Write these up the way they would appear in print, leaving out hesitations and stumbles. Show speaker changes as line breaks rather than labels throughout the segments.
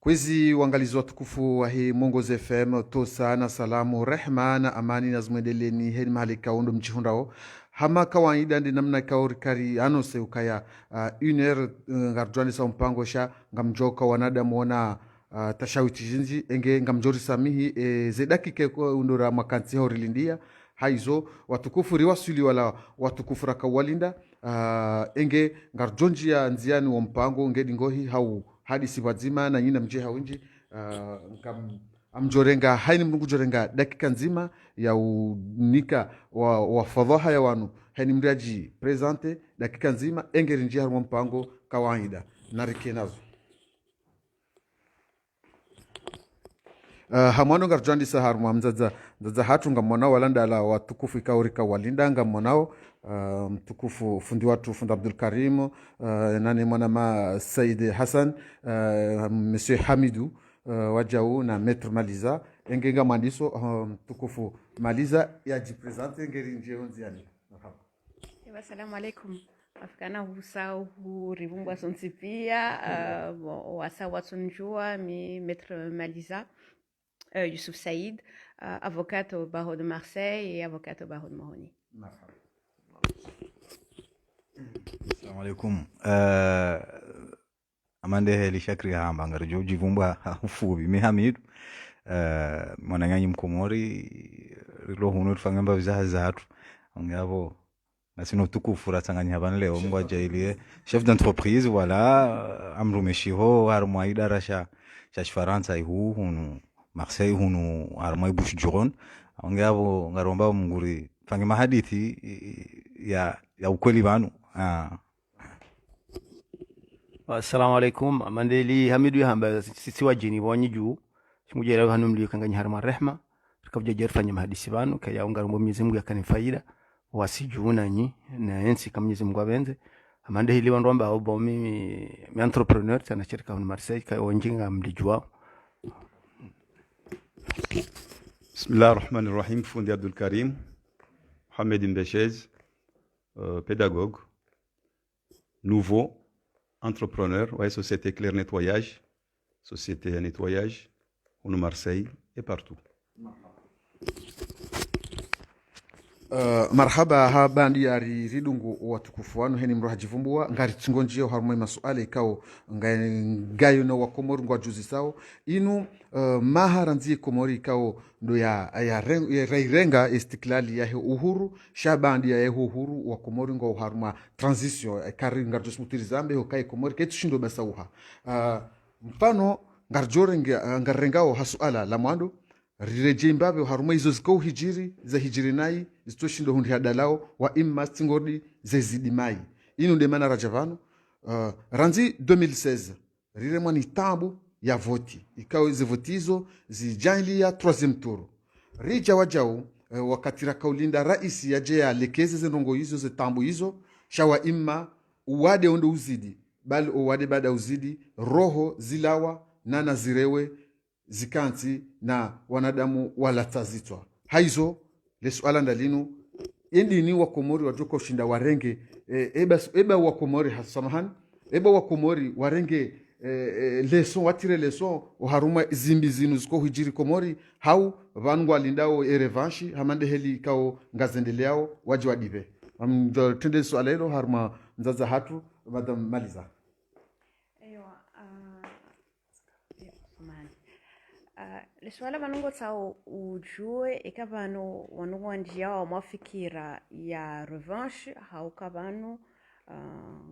Kwezi uangalizi watukufu wa hii Mwongozo FM tosa na salamu rehma na amani na zimwendeleni heni mahali kaundo mchihundao hama kawaida ndi namna kauri kari anose ukaya uner ngarjwani sa mpango sha ngamjoka wanadamu wana tashawiti jinji enge ngamjori samihi zedaki ke undura makansi horilindia haizo watukufu riwasuli wala watukufu rakawalinda enge ngarjonji ya nziani wa mpango ngedi ngohi hau hadi siwazima na nyina mje hawinji amjorenga haini mnungu jorenga dakika nzima ya unika wa fadhaha ya wanu haini mriaji presente dakika nzima engeri njia harumwa mpango kawaida narike nazo hamwano ngarjandi sa harumwa mzaza hatu ngamwanao walanda la watukufu ikaurika walinda ngamwanao mtukufu fundi watu fundi Abdul Karim nani mwanama Said Hassan Monsieur Hamidou wajau na Maître Maliza engenga mwandiso mtukufu Maliza yajipresente ngeri nje onziani.
Assalamu alaikum. Afkana husau hurivumbwa sonsipia wasa watunjua mi Maître Maliza Youssouf Saïd, avocate au barreau de Marseille et avocate au barreau de Moroni.
Assalamu alaikum. Amande heli shakri hamba ngarjo jivumbwa ufubi mi Hamid mwananyanyi mkomori rilo hunu tufangamba vizaha zatu ngabo nasino tukufu ratanganya bana leo mwa jailie chef d'entreprise voilà amru meshiho harmo idara sha Faransa ihu hunu Marseille hunu harmo bush juron ngabo ngaromba mnguri fange mahadithi ya ukweli banu.
Assalamu alaikum. Mandeli Hamidu hamba sisi wajini bonyi juu simujera hanu mliyo kanganya harma rehma tukavja jerfanya mahadisi banu kaya ungarumbo Mwenyezi Mungu yakanifaida wasijuna nyi na ensi kama Mwenyezi Mungu abenze amande hili wanromba obo mi entrepreneur sana shirika hunu Marseille kaya onjinga mlijua.
Bismillahirrahmanirrahim. Fundi Abdul Karim Mohamed Mbechez, pédagogue nouveau entrepreneur, ouais, société Claire Nettoyage, société nettoyage, au Marseille et partout.
Marhaba habandi ari ridungu watukufu wanu heni mroha jivumbua ngari tsingonjio harumwe masuale ikao ngayo na wakomori ngwa juzi sao inu maharanzi komori ikao ndo ya reirenga istiklali ya uhuru shabandi ya uhuru wakomori ngwa haruma transition kari ngarjo smutirizambe hokai komori ketu shindo basauha mfano ngarjore ngarengao hasuala la mwando rireje mbabe haruma hizo ziko hijiri za hijiri nai zitoshindo hundi hadalao wa imma stingodi zezidi mai inu nde mana rajavano ranzi 2016 rire mwani tabu ya voti ikawa ze votizo zijali ya 3e tour rija wajau wakati rakaulinda raisi yaje ya lekeze zenongo hizo ze tambu hizo shawa imma uwade ondo uzidi bali uwade bada uzidi roho zilawa nana zirewe zikanti na wanadamu walatazitwa haizo lesuala ndalinu endi ni wakomori wajoko shinda warenge eba wakomori hasamahan eba wakomori warenge leson watire leson haruma zimbi zinu ziko hujiri komori hau vangu alindao revanche hamande heli kao ngazendeleao waji wadive tende suala hilo haruma nzaza hatu madam Maliza.
Le swala manungo sao ujue ikabano wanungo njia wa mafikira ya revanche haukabano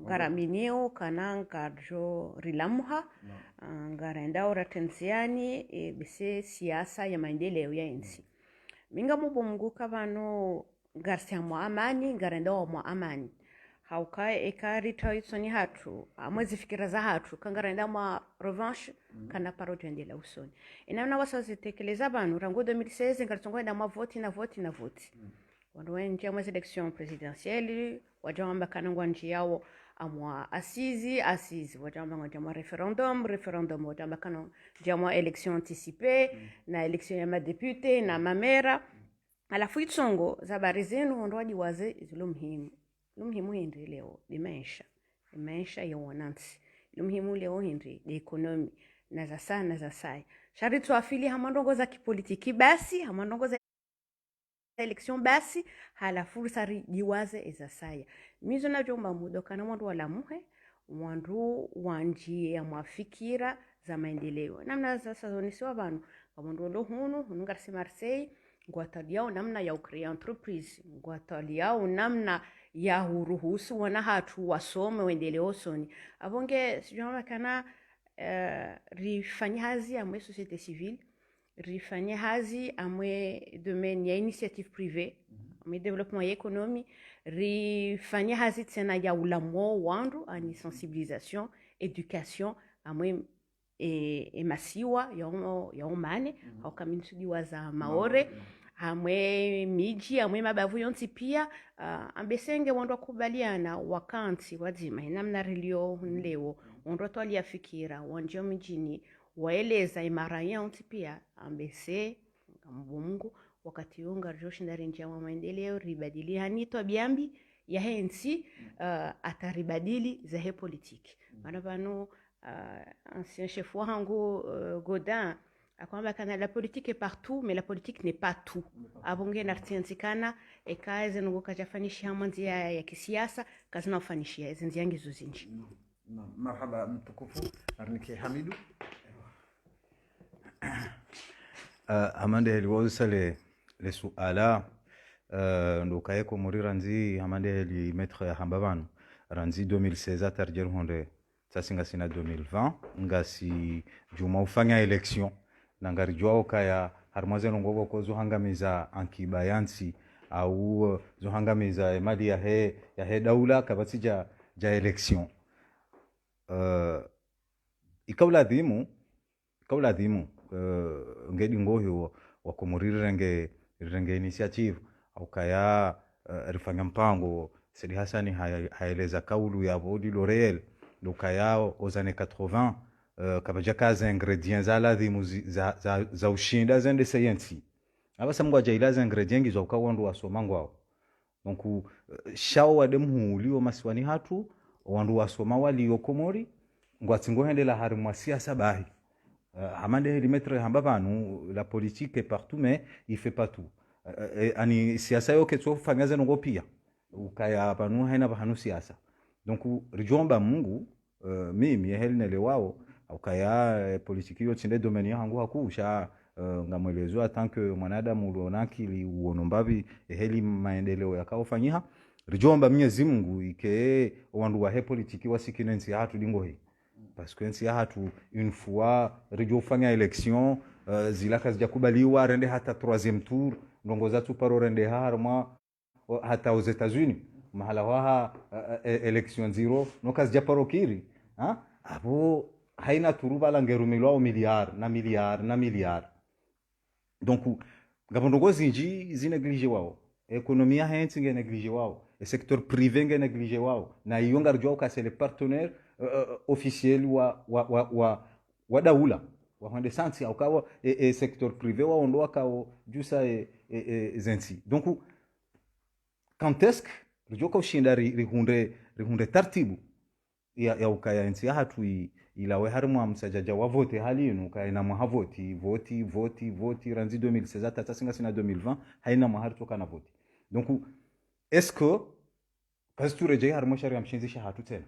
ngaraminio kana ngarjo rilamuha ngarendao ratenziani bise siasa ya maendeleo ya nchi minga mubo mungu kabano garsia mwa amani ngarendao mwa amani haukae ekari taitsoni hatu amwezi fikira za hatu kangarenda mwa revanche kana parodi endela usoni inaona wasazitekeleza banu rango 2016 ngartongoenda mwa voti na voti wanwenje mwa election présidentielle wajamba kana ngwanji yao amwa assise wajamba ngwanji mwa referendum wajamba kana jamwa election anticipée na election ya madepute na mamera alafu itsongo za barizenu ndwaji waze zilo muhimu muhimu leo ni maisha ya wananchi muhimu leo hindi de economy na za sai shari tuafili hamandongo za kipolitiki basi hamandongo za election basi hala fursa rijiwaze eza saya mizo na jomba mudo kana mwandu wala muhe mwandu wanji ya mwafikira za maendeleo namna sasa zonisiwa banu kamundu ndo hunu ngarsi Marseille ngwataliao namna ya ukrea entreprise ngwataliao namna ya huruhusu wana hatu wasome wendeleo soni abonge sijoma kana rifanya hazi amwe société civile rifanya hazi amwe domaine ya initiative privée amwe développement ya économie rifanya hazi tena ya ulamo wandu ani sensibilisation éducation amwe masiwa ya umane au kaminsudiwa za maore hamwe miji hamwe mabavu yonsi pia ambesenge wandu wakubaliana wakanti wazima namna rilio nleo wandu watwaliafikira wanjio mijini waeleza imara yonsi pia ambese mbungu wakati unga joshinda njia wa maendeleo ribadili hanito biambi ya hensi ataribadili za he politiki maana vano ancien chef wangu Godin akwamba kana la politique est partout mais la politique n'est pas tout abonge nartianzikana ekaze ngo kajafanishia manzia ya kisiasa kazi nafanishia zinzi yangi zuzinji
marhaba mtukufu arnike Hamidu
hamande heliwoza le suala ndo kayeko muri ranzi hamande heli maître ya hambavanu ranzi 2016 atarjer honde sasinga sina 2020 ngasi juma ufanya election na ngarijwao kaya harmaze ngogo ko zuhangamiza ankibayansi au zuhangamiza mali ya he daula kabatija ja election ikawla dhimu ngedi ngohi wa kumurire renge initiative au kaya rifanya mpango Sidi Hasani haeleza kaulu ya bodi L'Oréal lukayao ozane 80 kabaja kaza ingredients za ladhimu za ushinda zende sayansi abasa mngwa jailaza ingredients gizo ukawandu wasoma ngwao donc shao wademu ulio maswani hatu wandu wasoma wali yokomori ngwatsingo hendela hari mwa siasa bahi hamande helimetre hamba banu la politique est partout mais il fait pas tout ani siasa yoke tsofanyaze ngo pia ukaya banu haina bahanu siasa donc rijomba Mungu mimi helinele wao ukaya politiki yo tsinde domaine yangu hakusha ngamwelezwa tant que mwanadamu ulionaki li uonombavi heli maendeleo yakaofanyiha rijomba Mwenyezi Mungu ike wandu wa he politiki wasikinensi hatu dingo hii parce que nsi hatu une fois rijofanya election zilaka zijakubaliwa rende hata 3e tour ndongoza tu paro rende harma hata aux États-Unis mahala waha election zero nokazi japarokiri abo haina turuba la ngerumilwa miliard donc ngabondogo zinji zineglige wao ekonomia hensi nge neglige wao le secteur privé nge neglige wao na yonga rjwa ka c'est le partenaire officiel wa daula wa hande santi au kawa secteur privé wa ondo akao jusa zensi donc quand est-ce que rjwa ka ushinda rihunde tartibu ya ukaya nsi hatu ilawe harimo amsajaja wa vote halinu kaina mwa voti ranzi 2016 tata singa sina 2020 haina mwa harto kana vote donc est-ce que kazi tureje harimo sharia mshinzisha hatu tena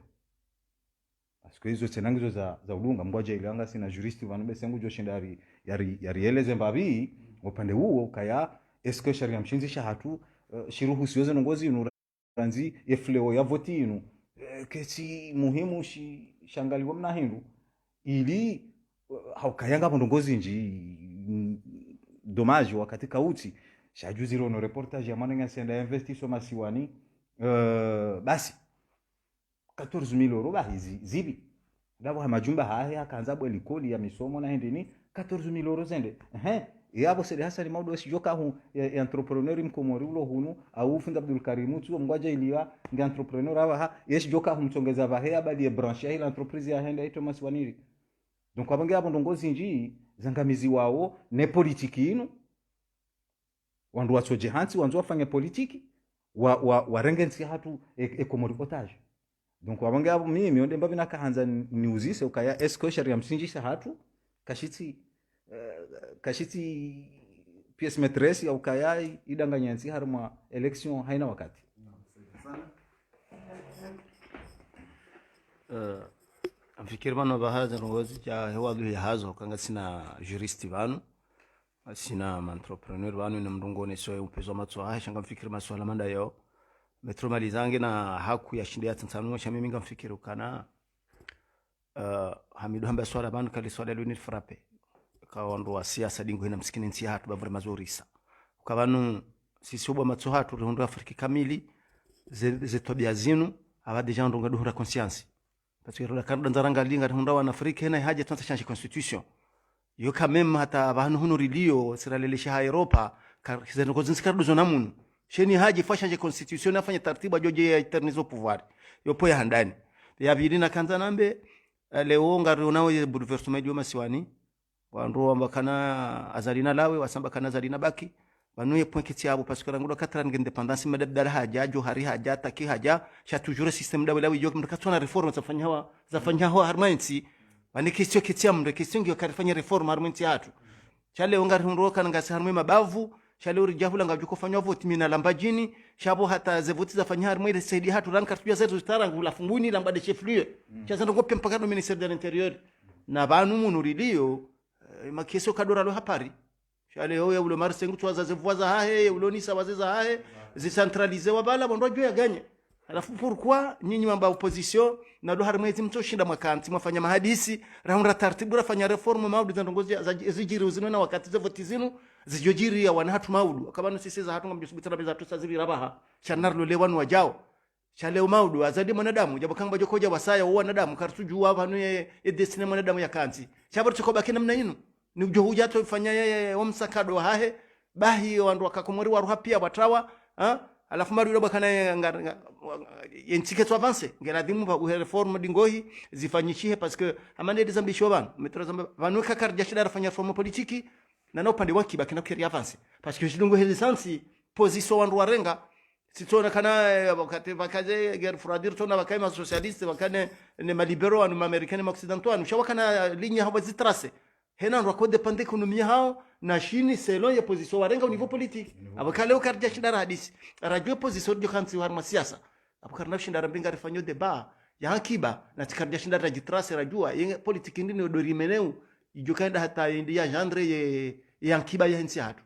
parce que hizo tena ngizo za ulunga mgwaje ilanga sina juristi vanu besengu jo shindari yarieleze mbabi upande huo kaya est-ce que sharia mshinzisha hatu shiruhu siyoze ngozi ranzi yefleo ya voti inu kesi muhimu shangaliwa mna hindu ili haukayanga ndongozi nji dommage wakati kauti shajuzi rono reportage ya mwana senda investiso masiwani basi 14000 euro bahizi zibi ndabo majumba haya akaanza bwe likoli ya misomo na hendini 14000 euro zende yabo Sidi Hasani maudo sijoka hu entrepreneur mkomori ulo hunu au Funda Abdul Karim tu mgwaja iliwa ngi entrepreneur aba yeshi joka hu mtongeza bahe abali branche ya entreprise ya henda ito maswaniri donc abange abo ndongozi nji zangamizi wao ne politiki inu wandu wasoje hansi wanzu wafanya politiki wa rengensi hatu ekomori otage donc wabanga mimi onde mbavi nakahanza niuzise ukaya esko sharia msinjisha hatu kashiti pièce maîtresse au kaya idanganyansi harma election haina wakati
amfikiri vano vahaza ngozi cha hewadu ya hazo kanga sina juristi vanu sina entrepreneur vanu na mrungone so upezo matso ha shanga mfikiri maswala manda yo metromalizange na haku ya shinde ya Tanzania cha mimi ngamfikiri kana Hamidu hamba swala vanu kali swala luni frappe ka wandu wa siasa dingo hina msikini nsi hatu bavure mazurisa ukavanu sisi ubwa matso hatu rundu Afrika kamili ze tobia zinu aba deja ndunga duhura conscience parce que la carte nzaranga linga hunda wa Afrika hena haja tunza change constitution yo kamem hata abantu huno rilio siralelesha ha Europa kizeno kozinsikar do zonamun sheni haja fa change constitution afanye taratibu joje ya eternizo pouvoir yo poya handani ya bilina kanza nambe leo ngari nawo bouleversement yo masiwani wandu ambakana azalina lawe wasamba kana azalina baki banuye point kitiabo parce que rangulo katran independence madabdala haja jo hari haja taki haja cha toujours système dawe lawe yo mtakatona reform zafanyawa harmansi bani kisio kitiam ndo kisio ngio karifanya reform harmansi hatu chale ungari hunroka ngasi harmwe mabavu chale urijahula ngajuko fanywa vote mina lambajini shabo hata ze vote zafanya harmwe saidi hatu ranka tupia zetu zitarangu la funguni lambade chef lieu cha zando ngope mpaka no ministère de l'intérieur na banu munurilio makesho kadora lo hapari shale hoye ulo marsengu twaza zevuaza hahe ulonisa wazeza hahe zicentralize wabala bondo juu ya ganye alafu pourquoi nyinyi mamba opposition na do harmezi mtoshinda mwakanti mwafanya mahadisi raunda taratibu rafanya reform maudu za ndongozi zijiri uzino na wakati za voti zinu zijojiri ya wanatu maudu akabano sisi za hatu ngamjusubitana beza tu sazili rabaha chanarlo lewanu wajao chale maudu azadi mwanadamu jabo kanga jokoja wasaya wa wanadamu kartuju wa banu ye destiny mwanadamu ya kanti chabar tukoba kina mna yinu ni ujo hujato fanya yeye omsakado hahe bahi wandu wakakomori waruha pia watawa alafu mari roba kana yentike to avance ngela dimu ba reform dingohi zifanyishihe parce que amande dezambisho ban metro zamba banu kakarja shida rafanya reform politiki na no pande waki bakina kiri avance parce que shidungo helisansi position wandu warenga sitona kana wakati bakaje guerre froide tona bakaima socialiste bakane ne malibero anu americaine occidentaux anu shawakana ligne hawa zitrase hena ndo code depende ekonomia hao na shini selon ya position warenga au niveau politique abakale ukarja shida hadisi radio position dio kansi harma siasa abukarna shinda rambinga rifanyo débat ya akiba na tikarja shinda registrase rajua yenge politique ndini odori meneu ijukanda hata indi ya genre ya akiba ya nsi hatu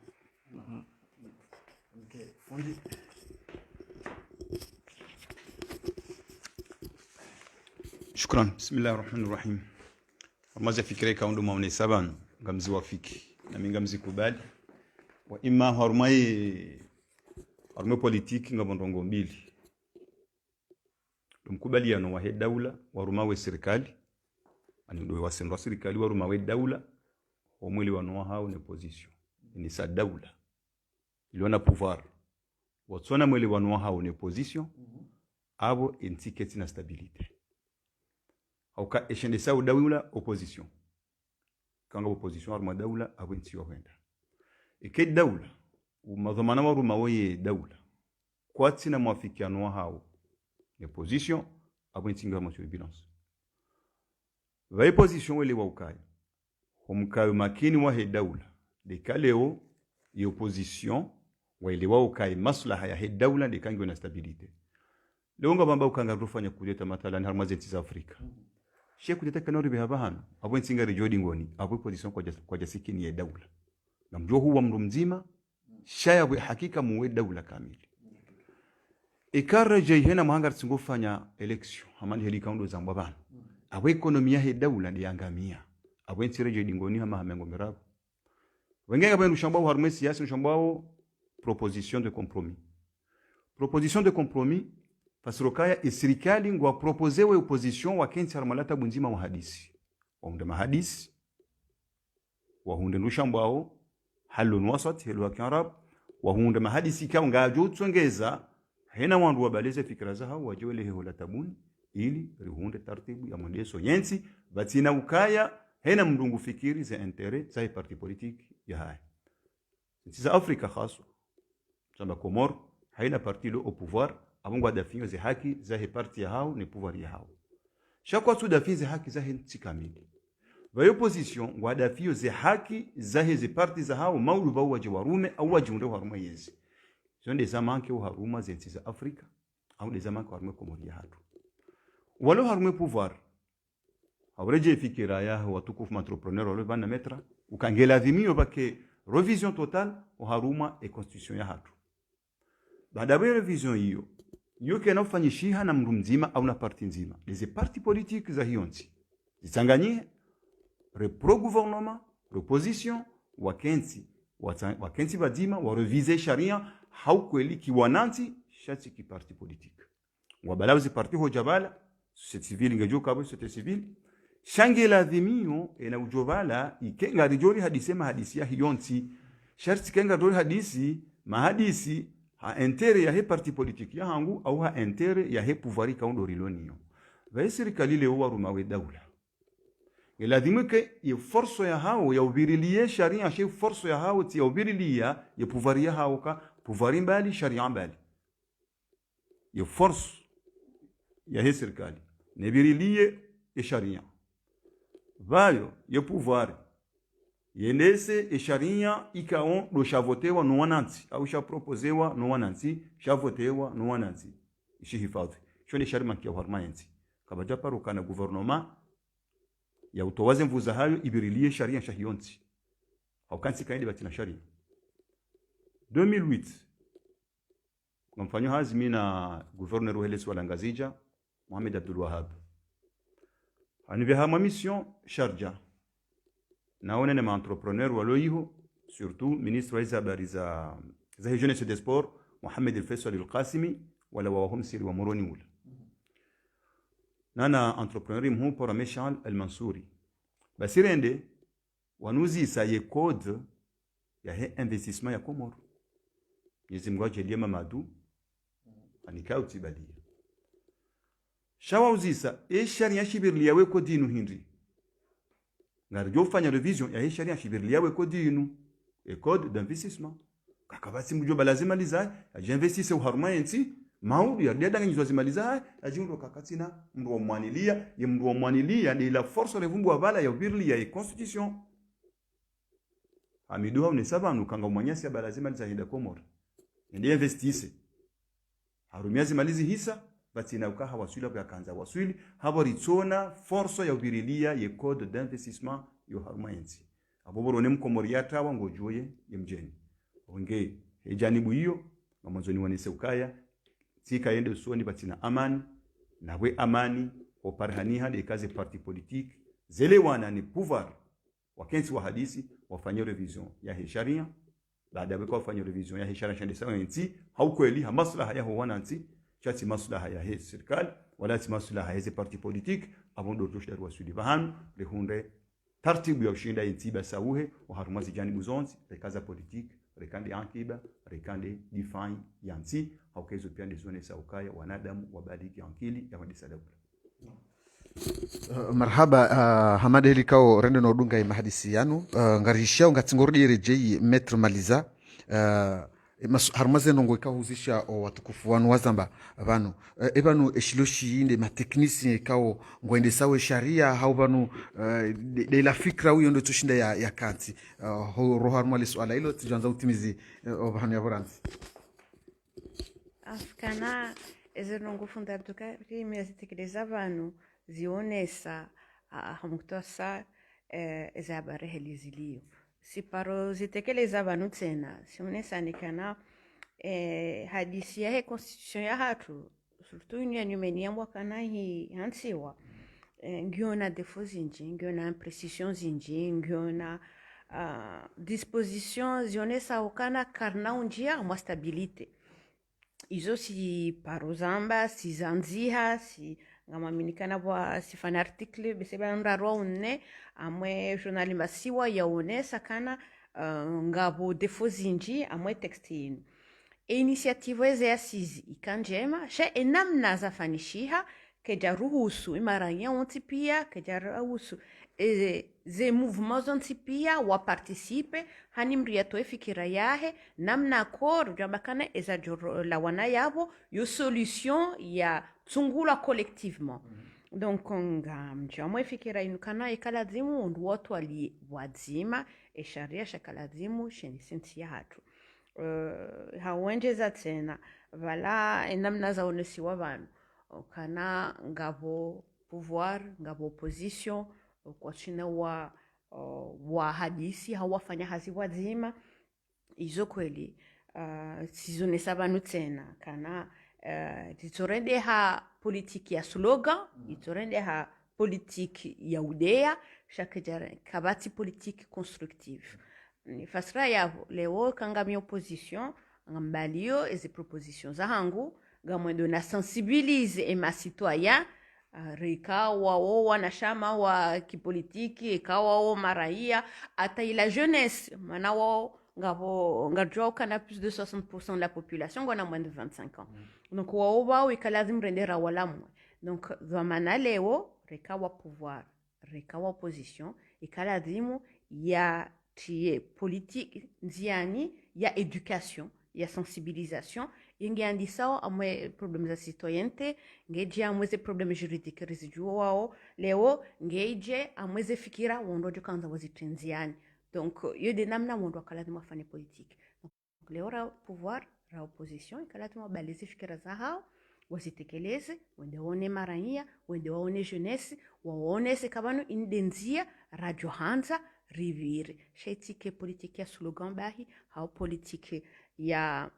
okay fundi
shukran bismillahir rahmanir rahim amaza fikire ka ndo maone saban ngamzi wafiki na minga mzikubali wa imma harmai politique ngabondongo mbili mkubaliano wa daula warumawe serikali ando wasendwa serikali warumawe daula omwili wano hao ne position ni sa daula iliona pouvoir watsona mwili wano hao ne position abo intiketi na stabilité auka eshende sa daula opposition kanga opposition arma daula abo intio henda ike daula umadhamana warumawe daula kwati na mwafikiano hao ne position abo intinga mo sur balance vai position wele wa ukai humkayo makini wa daula de kaleo ya opposition wele wa ukai maslaha ya daula de kango na stabilité leonga bamba ukanga rufanya kuleta mathalan harmazenti za Afrika sheku kuleta kanori behabahano abo intinga rejodi ngoni abo position kwa jasikini ya daula na mjo huwa mru mzima shaya wa hakika muwe daula kamili ikara jehena mahanga tsingofanya election hamani heli kaundo za mbabana abo ekonomia he daula ndi yangamia abo intire jodi ngoni hama hamengo merabo wengenga benu shambao harme siasa shambao proposition de compromis pasirokaya isirikali ngwa proposewe opposition wa kensi harmalata bunzima wa hadisi waunde mahadisi wahunde nushambao halun wasat helu wa kiarab wahunde mahadisi kwa ngajo tsongeza hena wandu wabaleze fikra zao wajewele hehola tabuni ili rihunde tartibu ya mwendeso yensi batina ukaya hena mdungu fikiri za intérêt za parti politique ya hai nchi za Afrika khaso samba Komor haina parti lo au pouvoir abongo adafinyo ze haki za he parti ya hao ne pouvoir ya hao shakwa tu dafi ze haki za he tsikamili va opposition ngwa dafiyo ze haki za he ze parti za hao maulu ba waje warume au wajunde haruma yezi zonde zamanke u haruma zensi za Afrika au de zamanke haruma komori ya hatu walo haruma pouvoir awreje fikira ya watukufu entrepreneur walo bana metra ukangela dhimio bake revision totale o haruma e constitution ya hatu baada ya revision hiyo yuke anafanyishiha na mndu mzima au na parti nzima les parti politique za hionzi zitanganyie repro gouvernement reposition wakenzi badima wa revise sharia haukweli kiwananti shati ki parti politique wabalauzi parti hojabala société civile ngejo kabo société civile shangela dhimio ena ujobala ikenga rijori hadisema hadisi ya hionzi sharti kenga rijori hadisi mahadisi ha intere ya he parti politique ya hangu au ha intere ya he pouvoir kaundo rilonio va serikali leo warumawe daula iladhimike ye force ya hao ya ubirilie sharia she force ya hao ti ya ubirilia ye pouvoir ya hao ka pouvoir mbali sharia mbali ye force ya he serikali ne birilie ye sharia vayo ye pouvoir yenese e sharia ikaon do chavotewa no wananti au sha proposewa no wananti chavotewa no wananti ishi hifadhi shone sharima kia harmayensi kabaja paruka na gouvernement ya utowaze mvuza hayo ibirilie sharia shahionti au kansi kaende batina sharia 2008 mfanyo hazimi na gouverneur Helesi Walangazija Mohamed Abdul Wahab anivehama mission Sharjah naone na entrepreneur waloiho surtout ministre wa habari za jeunesse des sports Mohamed El-Faisal Al-Qasimi wala wahum siri wa moroni ula nana entrepreneur mhu pour Meshal Al-Mansouri basirende wanuzi sa ye code ya he investissement ya Komoro yezimgwa jelie Mamadou anika utibadia shawa uzisa e sharia shibirli yawe ko dinu hindi ngarjo fanya revision ya sharia shibirli yawe ko dinu e code d'investissement kakabasi mjoba lazima liza j'investisse au harma yenti maulu ya deda ngizwa zimaliza ajindo kakatina mndo wa mwanilia ye mndo wa mwanilia ni la force revumbu avala ya birli ya constitution amidu ne sabanu kanga mwanyasi ya lazima liza hida Komoro ndiye investisse harumiazi malizi hisa batina ukaha wasuli kwa kanza wasuli haboritsona force ya birilia ye code d'investissement yo harmayensi aboboro ne mkomoriata wango joye yemjeni onge ejanibu hiyo mamazoni wanise ukaya tika yende usoni batina amani nawe amani oparhaniha de kazi parti politique zele wana ni pouvoir wakensi wa hadisi wafanye revision ya sharia baada ya kufanya revision ya sharia shande sawa nti haukweli ha maslaha ya wana nti chati maslaha ya serikali wala ti maslaha ya parti politique abondo tosha wasuli bahanu lehunde tartibu ya ushinda intiba sauhe wa harumazi janibu zonzi rekaza politique rekande ankiba rekande define yanti haukezo pia ndizone saukaya wanadamu wabadiki ankili ya madisadabu
marhaba hamada helikao rende no dunga imahadisi yanu ngarisha ngatsingordi rejei metro maliza harumaze nongo ikahuzisha watukufu wanu wazamba vanu ebanu eshiloshi inde mateknisi ikao ngwende sawe sharia hau vanu de la fikra huyo ndo tushinda ya kanti roho harumali swala hilo tijanza utimizi vanu ya voranzi
afkana ezenongo funda tuka kimezitekeleza vanu zionesa hamuktosa ezabare helizilio siparo zitekeleza vanu tena sionesa nikana hadisi ya constitution ya hatu surtout ni nyumenia mwakana hi hansiwa ngiona defo zinji ngiona imprecision zinji ngiona disposition zionesa ukana karna unjia mwa stabilite izo si parozamba si zanziha si ngamaminikana bwa sifana article beseba ndarwa unne amwe journal masiwa yaonesa kana ngabo defo zinji amwe textine initiative eze asizi ikanjema she enamna zafanishiha keja ruhusu imaranya onti pia keja ruhusu ze mouvements zonsi pia waparticipe hani mri yatoe fikira yahe namna kor jambakana eza lawana yabo yo solution ya tsungula collectivement. Donc nga mjamwe fikira inukana ekalazimu undu watu wali wadzima sharia shakalazimu sheni sensi ya hatu. Hawenjeza tena vala namna za onesiwa vanu kana ngavo pouvoir ngavo opposition kwa china wa hadisi hawafanya hazi wadzima izo kweli sizonesa vanu tena kana titorende ha politiki ya slogan titorende ha politiki ya udea shakajara kabati politiki constructive ni fasra yavo leo kangami opposition ngambalio ezi proposition za hangu gamwendo na sensibilize ema citoyen rikawa o wanashama wa kipolitiki ikawa o maraia ata ila jeunesse mana wao ngajua kana plus de 60% de la population ngona moins de 25 ans. Donc wao wao ikalazim rendera wala mwe. Donc zamana leo rikawa pouvoir rikawa opposition ikalazimu ya tie politique nziani ya education ya sensibilisation ingeandi sawa amwe problème za citoyenneté ngeje amweze problème juridique residuo wao leo ngeje amweze fikira wondojo kanza wazitenziani. Donc yo de namna wondo akalazimu afanye politique. Donc leo ra pouvoir ra opposition ikalazimu balezi fikira za hao wasitekeleze wende waone marania wende waone jeunesse waone se kabano indenzia radio hanza rivire shetike politiki ya slogan bahi hao politiki ya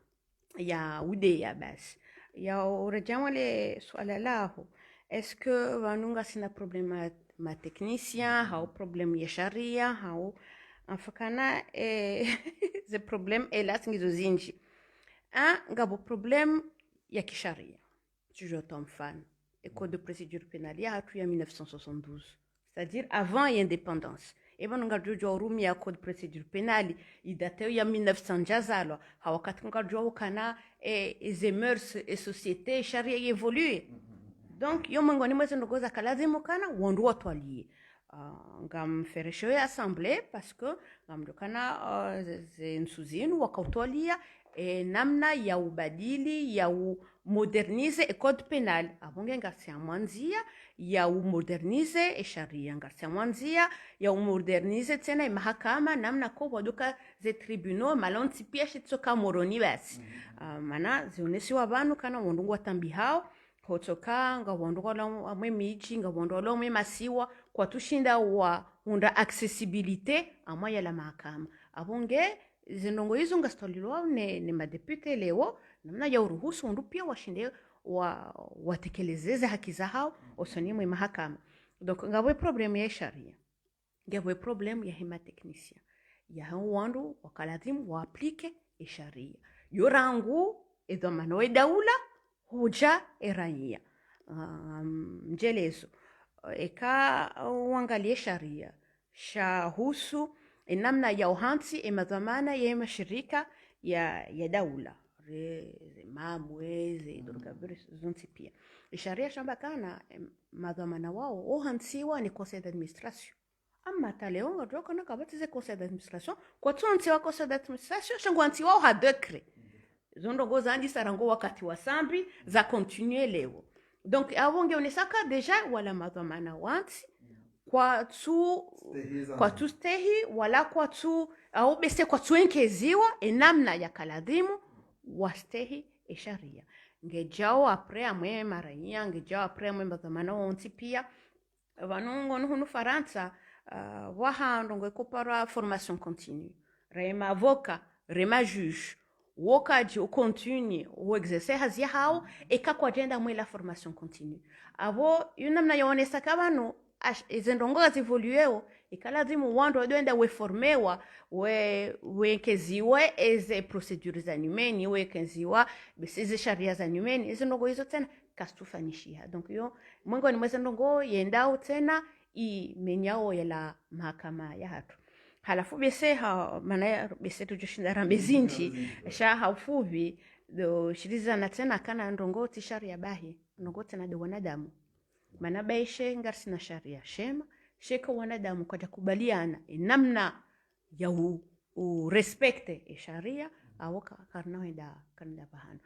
udea basi ya urejama le swala laho est-ce que vanunga sina problema ma technicien hao problem ya sharia hao afakana ze problem elas ngizo zinji ngabo problem ya kisharia tujoto mfano et code de procédure pénale ya hatu ya 1972 c'est-à-dire avant l'indépendance. Et ben nga jojo urumi ya code procédure pénale idateo ya 1900 jazalo hawakati nga jojo kana les mœurs et société sharia évolue. Donc yo mangoni mweze ndogoza kalazimu kana wondu watu walie ngam feresho ya assemblée parce que ngamdokana nsuzinu wakautolia namna ya ubadili ya modernize e code penal abonge ngarsia mwanzia ya modernize sharia ngarsia mwanzia ya modernize tena mahakama namna ko waduka ze tribunaux malonti pia shitsoka moroni basi mana zionesi wa banu kana wondungu watambi hao hotoka nga wondola amwe michi nga wondola amwe masiwa kwa tushinda wa unda accessibilité amwa ya la mahakama abonge zinongo hizo ngastolilwa ne madepute leo namna ya uruhusu undu pia washinde watekelezeze haki za hao osoni mwe mahakama. Donc ngabwe problem ya sharia ngabwe problem ya hema technicien ya hao wandu wakalazimu wa aplike sharia yorangu edhamano edaula hoja erania mjelezo eka wangalie sharia shahusu namna ya uhansi madhamana ya mashirika ya daula mamwe zidorgabiri zonti pia sharia shamba kana madhamana wao uhansiwa ni conseil d'administration amma taleonga droka na kabati ze conseil d'administration kwa tonti wa conseil d'administration shangwanti wao ha decret zondo goza andi sarango wakati wa sambi za continuer leo. Donc avonge onesaka deja wala madhamana wanti kwa tu stehi wala kwa tu au bese kwa tu enkeziwa namna ya kaladimu wastehi sharia ngejao apre amwe marania ngejao apre amwe madhamana wanti pia vanongo no Faransa wahando ngekopara formation continue rema avocat rema juge wokaji o continue o exercer hazia hao eka kwa agenda mwe la formation continue avo yunamna yaonesa kabano izendongo zivolueo ikalazimu wando wadoenda weformewa wekeziwe eze procedures za nyumeni wekeziwa besize sharia za nyumeni izendongo hizo tena kastufanyishia. Donc yo mwengo ni mweze ndongo yendao tena menyao ya la mahakama ya hatu halafu bese mana bese tujoshinda rambezinji sha haufuvi do shiriza na tena kana ndongo ti sharia bahi ndongo tena de wanadamu mana baishe ngarsi na sharia shema sheka wanadamu kwa kubaliana namna ya respecte sharia au karna wenda kanda bahano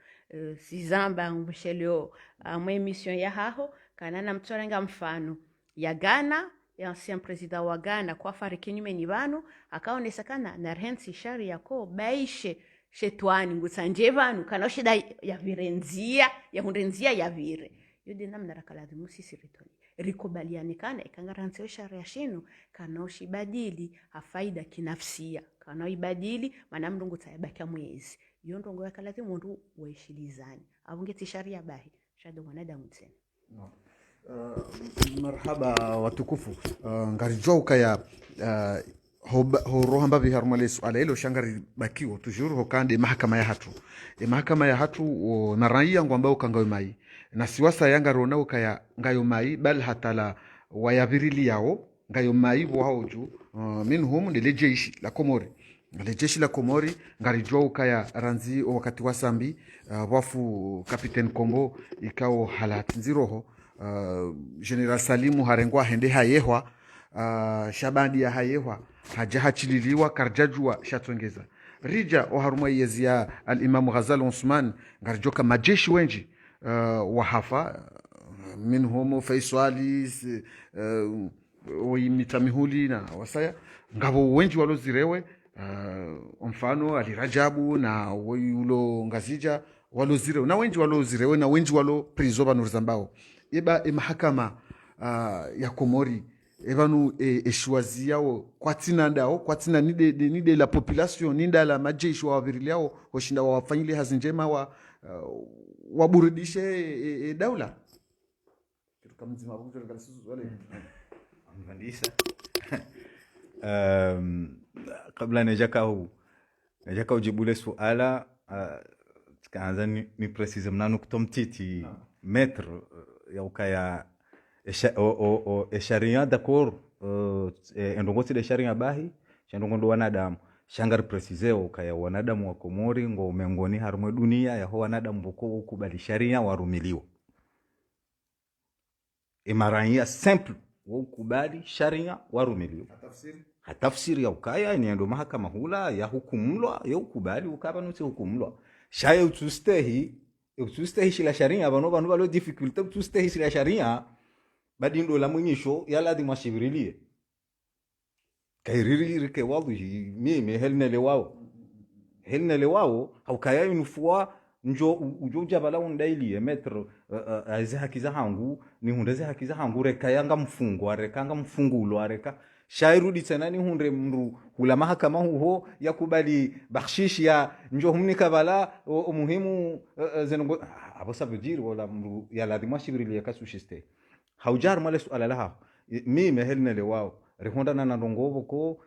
si zamba mshelio mwe mission ya haho kana na mtorenga mfano ya Ghana ya ancien president wa Ghana kwa fariki nyume ni banu akaonesakana na rensi sharia ko baishe shetwani ngusanje banu kana shida ya virenzia ya hundenzia ya vire yudi namna rakalazimu sisi ritoni rikubalianikana ikangaranzio sharia shinu kana ushibadili afaida kinafsia kana ibadili maana mndungu tayabaka mwezi iyo ndongo yakalazimu mundu waishilizani avungeti sharia bahi shado wanadamu tena
no. Marhaba watukufu ngarijwa ukaya horohamba biharmale suala hilo shangari bakiwo tujuru hokande mahakama ya hatu mahakama ya hatu na raia ngwamba ukangayo mai na siwasa yanga rona ukaya ngayo mai bal hatala wayavirili yao ngayo mai wao juu minhum ndile jeshi la Komori le jeshi la Komori ngarijwa ukaya ranzi wakati wa sambi wafu Kapiten Kombo ikao halati nziroho General Salimu harengwa hende hayehwa Shabandi ya hayehwa hachililiwa karjajua shatongeza rija oharumwa yezia al-Imam Ghazal Usman ngarjoka majeshi wenji wahafa minhum Faisali mitamihuli na wasaya ngabo wenji walozirewe mfano Ali Rajabu na ulo ngazija walozirewe na wenji walozirewe na wenji walo prizo banurzambao eba mahakama ya Komori ebanu eshuaziao kwatina nide la population ninda la majeshi wa viriliao hoshinda wafanyile hazi njema waburudishe daula kamzima bunjo ngalisizo wale
mhandisa kabla najaka ujibule suala tukaanza ni precise mnanu kutomtiti maître ya ukaya sharia d'accord endongoti de sharia bahi chandongondo wanadamu shangari preciseo ukaya wanadamu wa Komori ngo umengoni harumwe dunia ya wanadamu boko ukubali sharia warumiliwa imarania simple ukubali sharia warumiliwa hatafsiri ya ukaya ni ndo mahakama hula ya hukumulwa ya ukubali ukaba nuti hukumulwa shaye utustehi shila sharia bano balo difficulty utustehi shila sharia badindo la mwenyesho yala di mashibirilie kairiri ke wazi mimi helne lewao haukaya inufua njo ujoja bala undailie metro aze hakiza hangu ni hundeze hakiza hangu reka yanga mfungo arekanga mfungulo areka shairudi tena ni hunde mru hula mahakama huo yakubali bakshishi ya njo humnika bala umuhimu zenongo abo sabujiri wala mru ya lazima shibiri ya kasushiste haujar male suala laha mimi helne lewao rehonda na ndongovo ko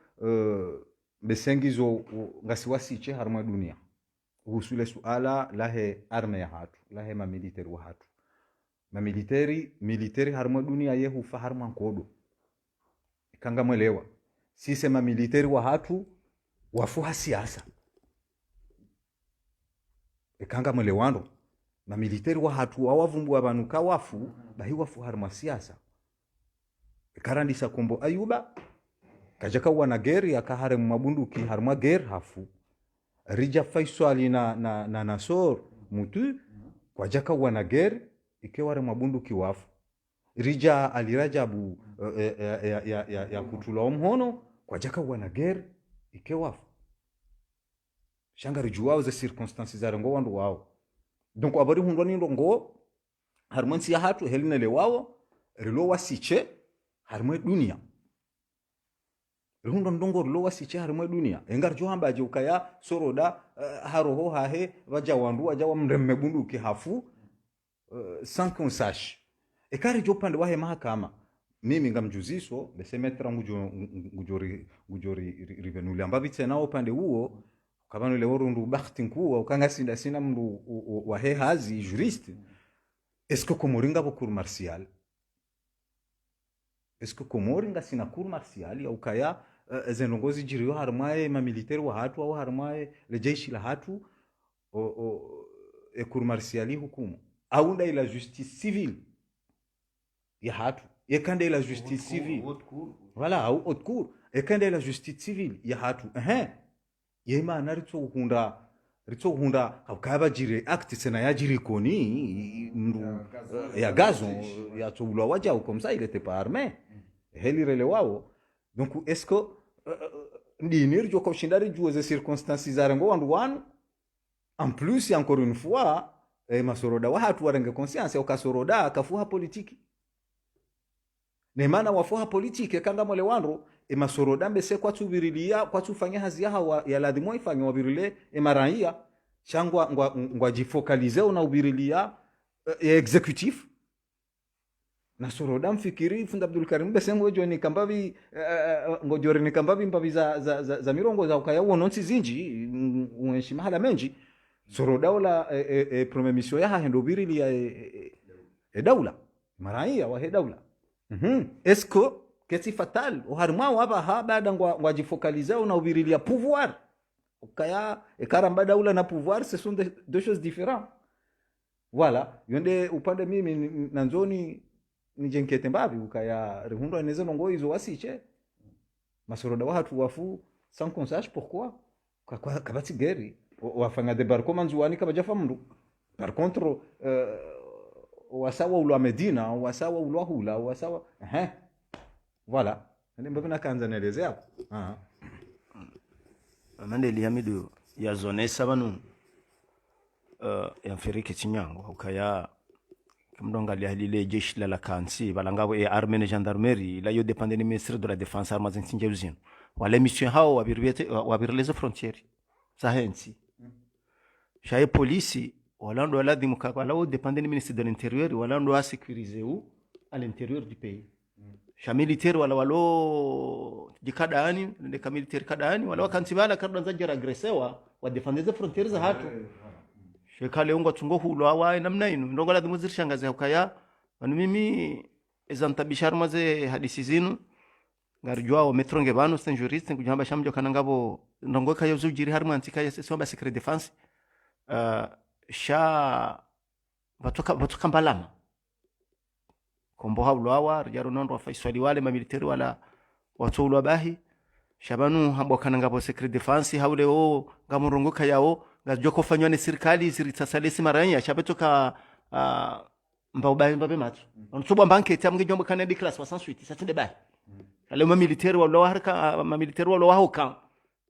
besengizo ngasiwasiche harma dunia husule suala lahe arme ya hatu lahe mamiliteri wa hatu militeri harma dunia yehu fa harma kodo ikanga mwelewa sisi mamiliteri wa hatu wafuha siasa ikanga mwelewando mamiliteri wa hatu awavumbu abanuka wafu bahi wafu harma siasa karandisa kombo Ayuba kajaka wana geri akahare mabunduki harma ger hafu rija Faisali na Nasor mutu kwa jaka wana geri ikeware mabunduki wafu rija alirajabu ya kutula omhono kwa jaka wana geri ikewafu shangari juwao za circumstances za rengo wandu wao donc abari hundoni ndongo harmansi ya hatu helina lewao rilo wasiche harmwe dunia rundo ndongo rilo wasiche harmwe dunia engar johamba je ukaya soroda haroho hahe waja wandu waja wa mremme bunduki hafu sans qu'on sache ekari jopande wahe mahakama mimi ngamjuziso besemetra ngujori rivenuli ambavitse nao pande huo kabano le worundu bakhti nkuwa ukanga sina mndu wahe hazi juriste est-ce que Komoringa bo cour martial est-ce que Komoringa sina cour martial ya ukaya zenongozi jiriyo harmaye ma militaire wa hatu au harmaye le jeshi la hatu cour martial hukumu au nda ila justice civile ya hatu ekande la justice civile voilà au haute cour ekande la justice civile ya hatu yema na ritso hunda akaba jire act sena ya jiri koni mndu ya gazon ya tsobulwa waja comme ça il était pas armé heli rele wao donc est-ce que ndinir jo ko shindari jo ze circonstances zarengo wandu wanu en plus encore une fois masoroda wa hatu warenge conscience au kasoroda kafuha politiki ne maana wafuha politiki kanga mole wanro masoroda mbese kwa tubirilia kwa tufanya hazi ya ladhimo ifanya wabirile maraia changwa ngwa jifocalize na ubirilia executif na soroda mfikiri funda Abdul Karim mbese ngojo ni kambavi ngojore ni kambavi mbavi za mirongo za ukaya wononsi zinji unheshima hala menji soroda wala premier mission ya hendo birilia daula maraia wa daula est-ce que kesi fatal uharma waba ha baada ngwa jifocalize na ubirilia pouvoir ukaya ekaramba daula na pouvoir ce sont deux choses différentes voilà yonde upande mimi nanzoni nijenkete mbavi ukaya rehundo aneze nongo izo wasiche masoroda wa hatu wafu sans qu'on sache pourquoi kabati geri wafanya debarko manzuani kabajafa mndu par contre wasawa ulwa Medina wasawa ulwa hula wasawa voilà ndio mbona kaanza naelezea hapo
Mandeli Hamidu ya zone sabanu ya mferike chinyango ukaya mdonga lile jeshi la kansi balangabo armée et gendarmerie la yo dépendait du ministère de la défense armes intelligence wala mission hao wabireleza frontières sahensi shaye polisi wala ndo la dimuka wala o dépendait du ministère de l'intérieur wala ndo a sécuriser ou à l'intérieur du pays sha militaire wala walo jikadaani ndeka militaire kadaani wala wakansi bala karda zajira agresewa wa défendre frontières za hatu shekale ungo tungo hulo awa namna ino ndongo la dimuzir shangaze ukaya wanu mimi ezantabishar maze hadisi zinu ngarjwa o metronge banu sen juriste kujamba shamjo kanangabo ndongo kayo zujiri harma antika somba secret defense sha batoka mbalama kombo hawlo awa rjaro nondo faiswali wale mamilitari wala watulu bahi shabanu habo kanangabo secret defense hawle o ngamurongo kayao ngajoko fanywa ni serikali ziritasalisi maranya shabetoka mbabe matu onsuba banke tamge jombo kanadi class 68 satinde ba kale mamilitari wala harka mamilitari wala hoka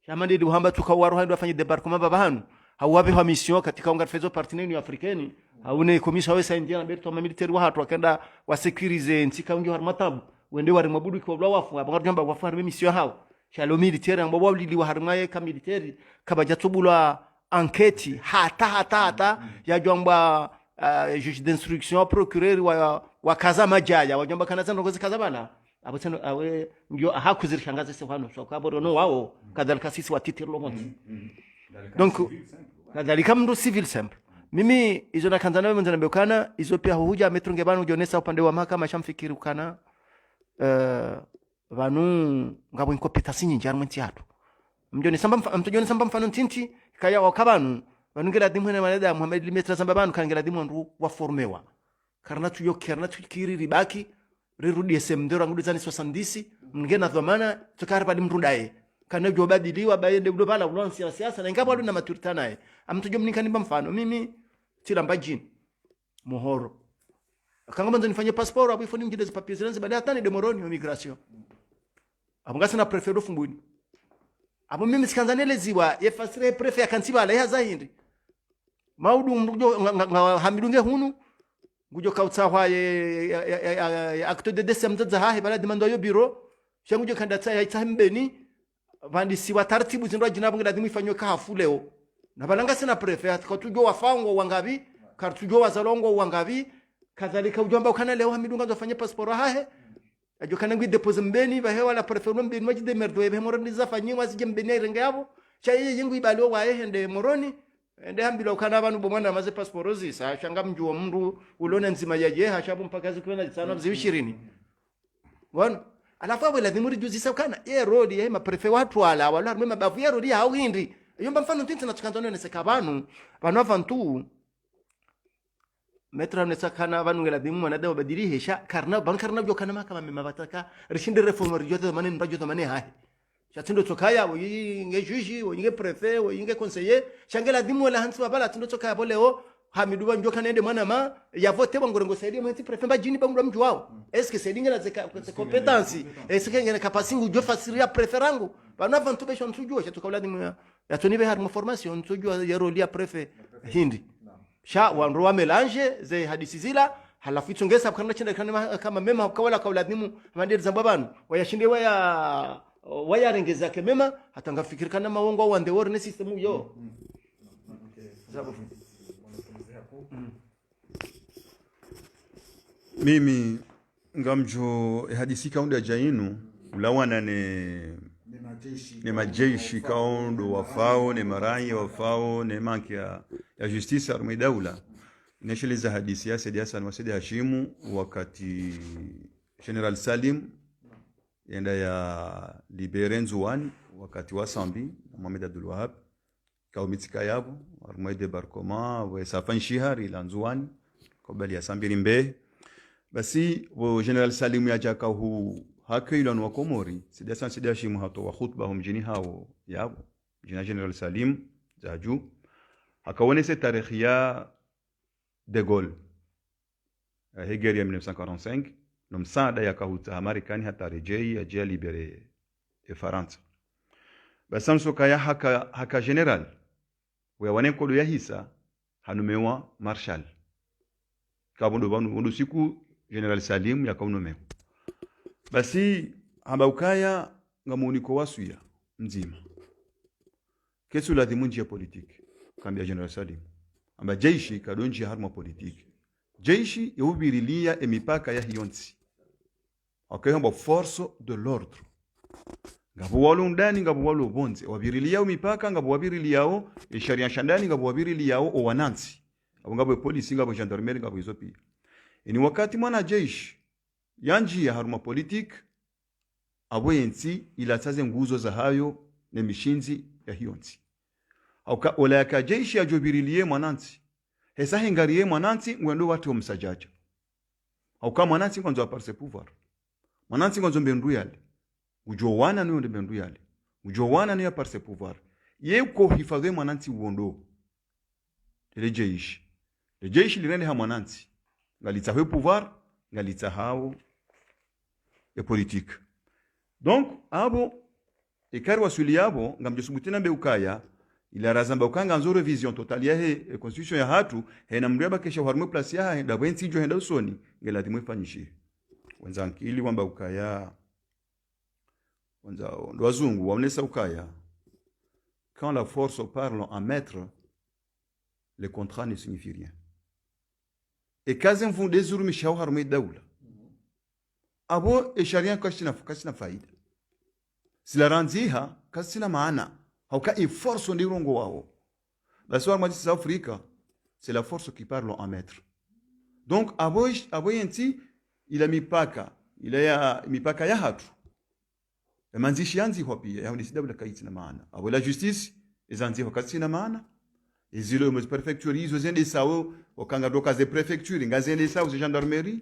shamandi du hamba tukawaro hando afanye debarkement babahanu hawabe wa mission katika unga fezo partenaire africaine haune komisa wesa indiana berto mamilitari wa hatu akenda wa securize ntika ungi harmatabu wende wari mabudu kwa bla wafu abangajamba wafu harme mission hao shalo militaire ambo wabili wa harmaye ka militaire kabajatubula enquête hata ya jomba juge d'instruction procureur wa kaza majaya wa jomba kana ngozi kaza bana abotano awe ndio hakuzirishangaza sefano so kaboro no wao kadhalika sisi wa titre lomonti donc kadhalika mndo civil simple mimi hizo na kanza nawe mzana bekana hizo pia huja metronge bana ujonesa upande wa mahakama shamfikiri ukana vanu ngabo incompetence nyingi armenti yatu mjoni samba mfano tinti kaya wakabanu vanungera dimu na manada Muhammad limetra samba banu kangera dimu ndu waformewa karna tu kiri ribaki rirudi SMD rangu dizani 70 mngena dhamana tukara mrudae kana jobadiliwa baende bulo bala ulonsi siasa na ingapo na maturita naye amtujo mnikanimba mfano mimi tila mbajini mohoro akanga ndo nifanye passport abu ifoni mjide papiers zanzi baada hata ni demoroni wa migration abungasa na prefero fumbuni abo mimi sikanzanele ziwa yefasire prefe yakansiba ala ya zahindi maudu mrujo hamidunge hunu ngujo kautsawa ya acte de décès mzaza hahe bala demando yo bureau shangujo kandata ya itambeni vandi siwa taratibu zinro jinabu ngada dimu ifanywe kahafu leo na balanga sina prefe atatujo wafango wangabi kartujo wazalongo wangabi kadhalika ujomba ukana leo hamidunga zofanye passport hahe ajo kana ngwi depose mbeni ba hewa la prefer mbeni majide merdo ebe moroni zafanyi wasije mbeni irenge yabo chaye yengu ibalo wa hende moroni ende hambilo kana abantu bomwana maze passport zisa shanga mjuo mndu ulona nzima yaje hashabu mpaka zikwenda sana 20 wana alafu abo lazima rijuzi sakana road ye ma prefer watu wala wala mema bavu ye road hao hindi yomba mfano tinti na tukanzano ne sekabanu banu avantu metra ne sakana banu ngela dimu na dawa badiri hesha karna ban karna jo kana ma kama me mabataka rishinde reformer jota manen bajo manen hai chatindo tokaya wo yinge juji wo yinge prefet wo yinge conseiller shangela dimu la hansi babala tindo tokaya boleo hamidu banjo kana ende mwana ma ya vote bangorengo saidi mwenti prefet ba jini bangu mju wao est-ce que c'est ngela ze compétence est-ce que ngela capacité jo fasiria preferangu bana vantu be shontu jo chatukawla dimu ya tonibe har formation tujua ya roli ya prefet hindi sha wanroa melange ze hadisi zila halafu itongeza kana chenda kama mema kawala kauladimu mandiri zambabanu wayashinde waya rengeza ke mema hata ngafikiri kana mawongo au the war ne system yo
mimi ngamjo hadisi kaunda jainu ulawana ne majeshi kaundo wafao ne marai wafao ne manki ya justice armée daula inasheleza hadisi ya Said Hassan wa Said Hashimu wakati General Salim yenda ya libere Nzuani wakati wa Sambi Mohamed Abdul Wahab kaumitika yabo armée de barkoma wa safan shihar ila Nzuani kabali ya Sambi rimbe basi wa General Salim ya jaka hu hakailan wa Komori Said Hassan Said Hashimu hato wa khutba mjini hao yabo jina General Salim zaju akaonese tarikhi ya De Gaulle hegeri ya 1945 na msaada ya kahuta Marekani hata rejei ajia libere Faransa basamso kaya haka general wa wanekolo ya hisa hanumewa marshal kabondo banu siku General Salim ya kaunomewa basi hamba ukaya ngamuniko wasuya mzima kesu la dimunji ya politiki kambia General Salim amba jeshi kadonji harma politiki jeshi yubirilia emipaka ya hiyonsi akayamba force de l'ordre ngabo walo ndani ngabo walo bonze wabirilia emipaka ngabo wabirilia sharia shandani ngabo wabirilia o wanansi abo ngabo polisi ngabo gendarmerie ngabo izopi ni wakati mwana jeshi yanji ya harma politiki abo yensi ila taze nguzo za hayo ne mishinzi ya hiyonsi auka olaka jeshi ajobirilie mwanansi hesa hengariye mwanansi ngwendo watu omsajaja auka mwanansi kwanzo aparse pouvoir mwanansi kwanzo mbendu yale ujowana niyo mbendu yale ujowana niyo aparse pouvoir yeko hifadhi mwanansi uondo le jeshi lirende ha mwanansi ngalitsa he pouvoir ngalitsa hao ya politique donc abo ekari wasuli yabo ngamjesubutina be ukaya ila razamba ukanga nzo revision total ya he constitution ya hatu he na mreba kesha harmu place ya da bwensi jo henda usoni ngela dimwe fanyishi wenzanki wamba ukaya wenza ndo wazungu waonesa ukaya quand la force parle en maître le contrat ne signifie rien et kazen fun dezuru mishaw harmu daula abo e sharia kasina faida sila ranziha kasina maana hauka e force ndirongo wao basi wa mwadi South Africa c'est la force qui parle en maître donc aboyenti ila mipaka ila ya mipaka ya hatu manzishi yanzi hopi ya hundi sidabula kaiti na maana abo la justice ezanzi hokati na maana ezilo mo prefecture izo zende sawo okanga doka ze prefecture ngazende sawo ze gendarmerie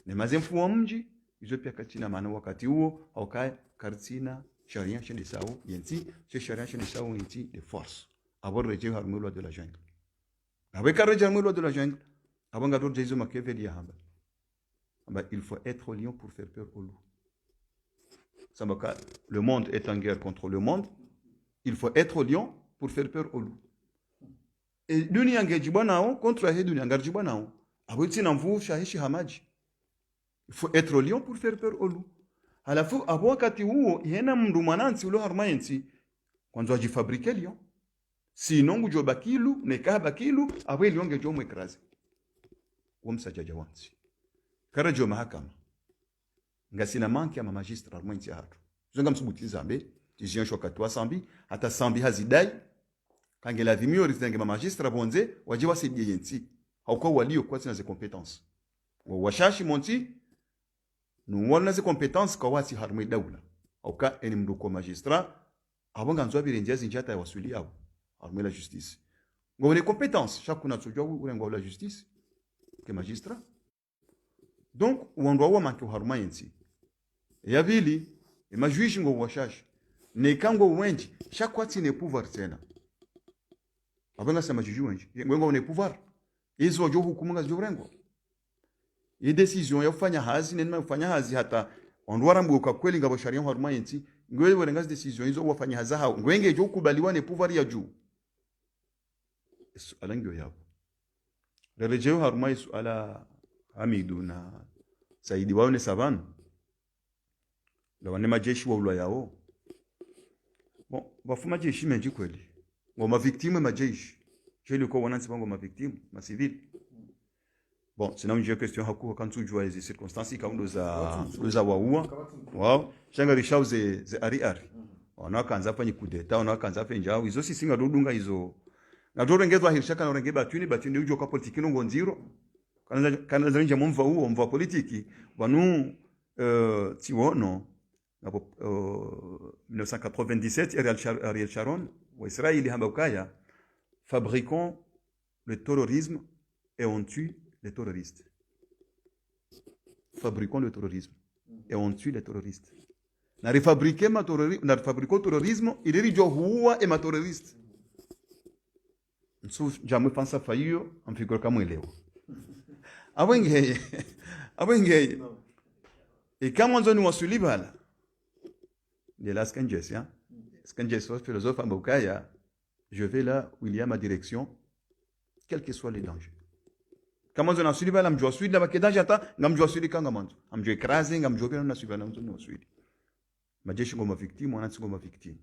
ne mazemfu wa mji izo pia kati na maana wakati huo hauka kartina sharia shende sawo yenti che sharia shende sawo yenti de force abor reje harmu loi de la jungle avec reje harmu loi de la jungle abanga do jesu makeveli hamba il faut être lion pour faire peur au loup Sambaka le monde est en guerre contre le monde il faut être lion pour faire peur au loup et dunia ngejibwanao contre he dunia ngarjibwanao aboti na mvu shahishi hamaji il faut être lion pour faire peur au loup halafu abo wakati huo yena mndu mwanansi ulo harmayensi kwanza ajifabrike lion sinon ngujo bakilu neka bakilu abo lionge jo mwekraze wamsajaja wansi karajo mahakama ngasina manki ya magistra harmayensi hatu zonga msubuti zambe tizion shokatwa sambi hata sambi hazidai kangela vimio rizenge magistra bonze wajiwa sedie yensi hauko walio kwa sina ze compétences washashi monti nuwona ze compétences kwa wasi harmwe daula auka eni mduko magistrat abonga nzwa birenjia zinjata ya wasuli yao harmwe la justice ngone compétences chaque kuna tsojwa urengo la justice ke magistrat. Donc uondoa wa manke haruma yensi ya vili majuishi ngo washashi ne kango wenji chakwati ne pouvoir tena abanga sema juju wenji ngo ne pouvoir hizo jo hukumu nga jorengo i decision ya kufanya hazi ne kufanya hazi hata ondwara mbuka kweli ngabo sharia haruma yensi ngwe werenga decision hizo wafanya haza hao ngwenge jo kubaliwa ne pouvoir ya juu alangyo yao rejeo haruma ala Hamidu na Saidi wao ne savanu la wane majeshi wa ulwa yao bon bafuma jeshi menji kweli ngoma victime majeshi jeli ko wanansi bango ma victime ma civil bon sina unje question hakuwa kantu jua hizi circonstances kaundo za waua wao shanga rishau ze ari wana kanza fanya kudeta wana kanza fanya njao hizo sisi ngadudunga hizo na dorengezwa hirshaka na rengeba batuni ujo kwa politiki ngo nziro kana za nje mumva huo mva politiki wanu tiwono 1997 Ariel Sharon wa Israël hambakaya fabriquons le terrorisme et on tue les terroristes. Fabriquons le terrorisme et on tue les terroristes. Na refabriquer ma terrorisme, na fabriquer terrorisme, il est jo huwa et ma terroriste. Nso jamu pensa faio, am figure kama leo. Abenge. Et quand on nous wasuli bala. De la Skanjes, hein. Skanjes, philosophe à Mbokaya, je vais là où il y a ma direction, quels que soient les dangers. Quand on a suivi, je suis là, je suis là, je suis là, je suis écrasé, je suis là, je suis là, je suis là. Je suis là, victime, je suis là, victime.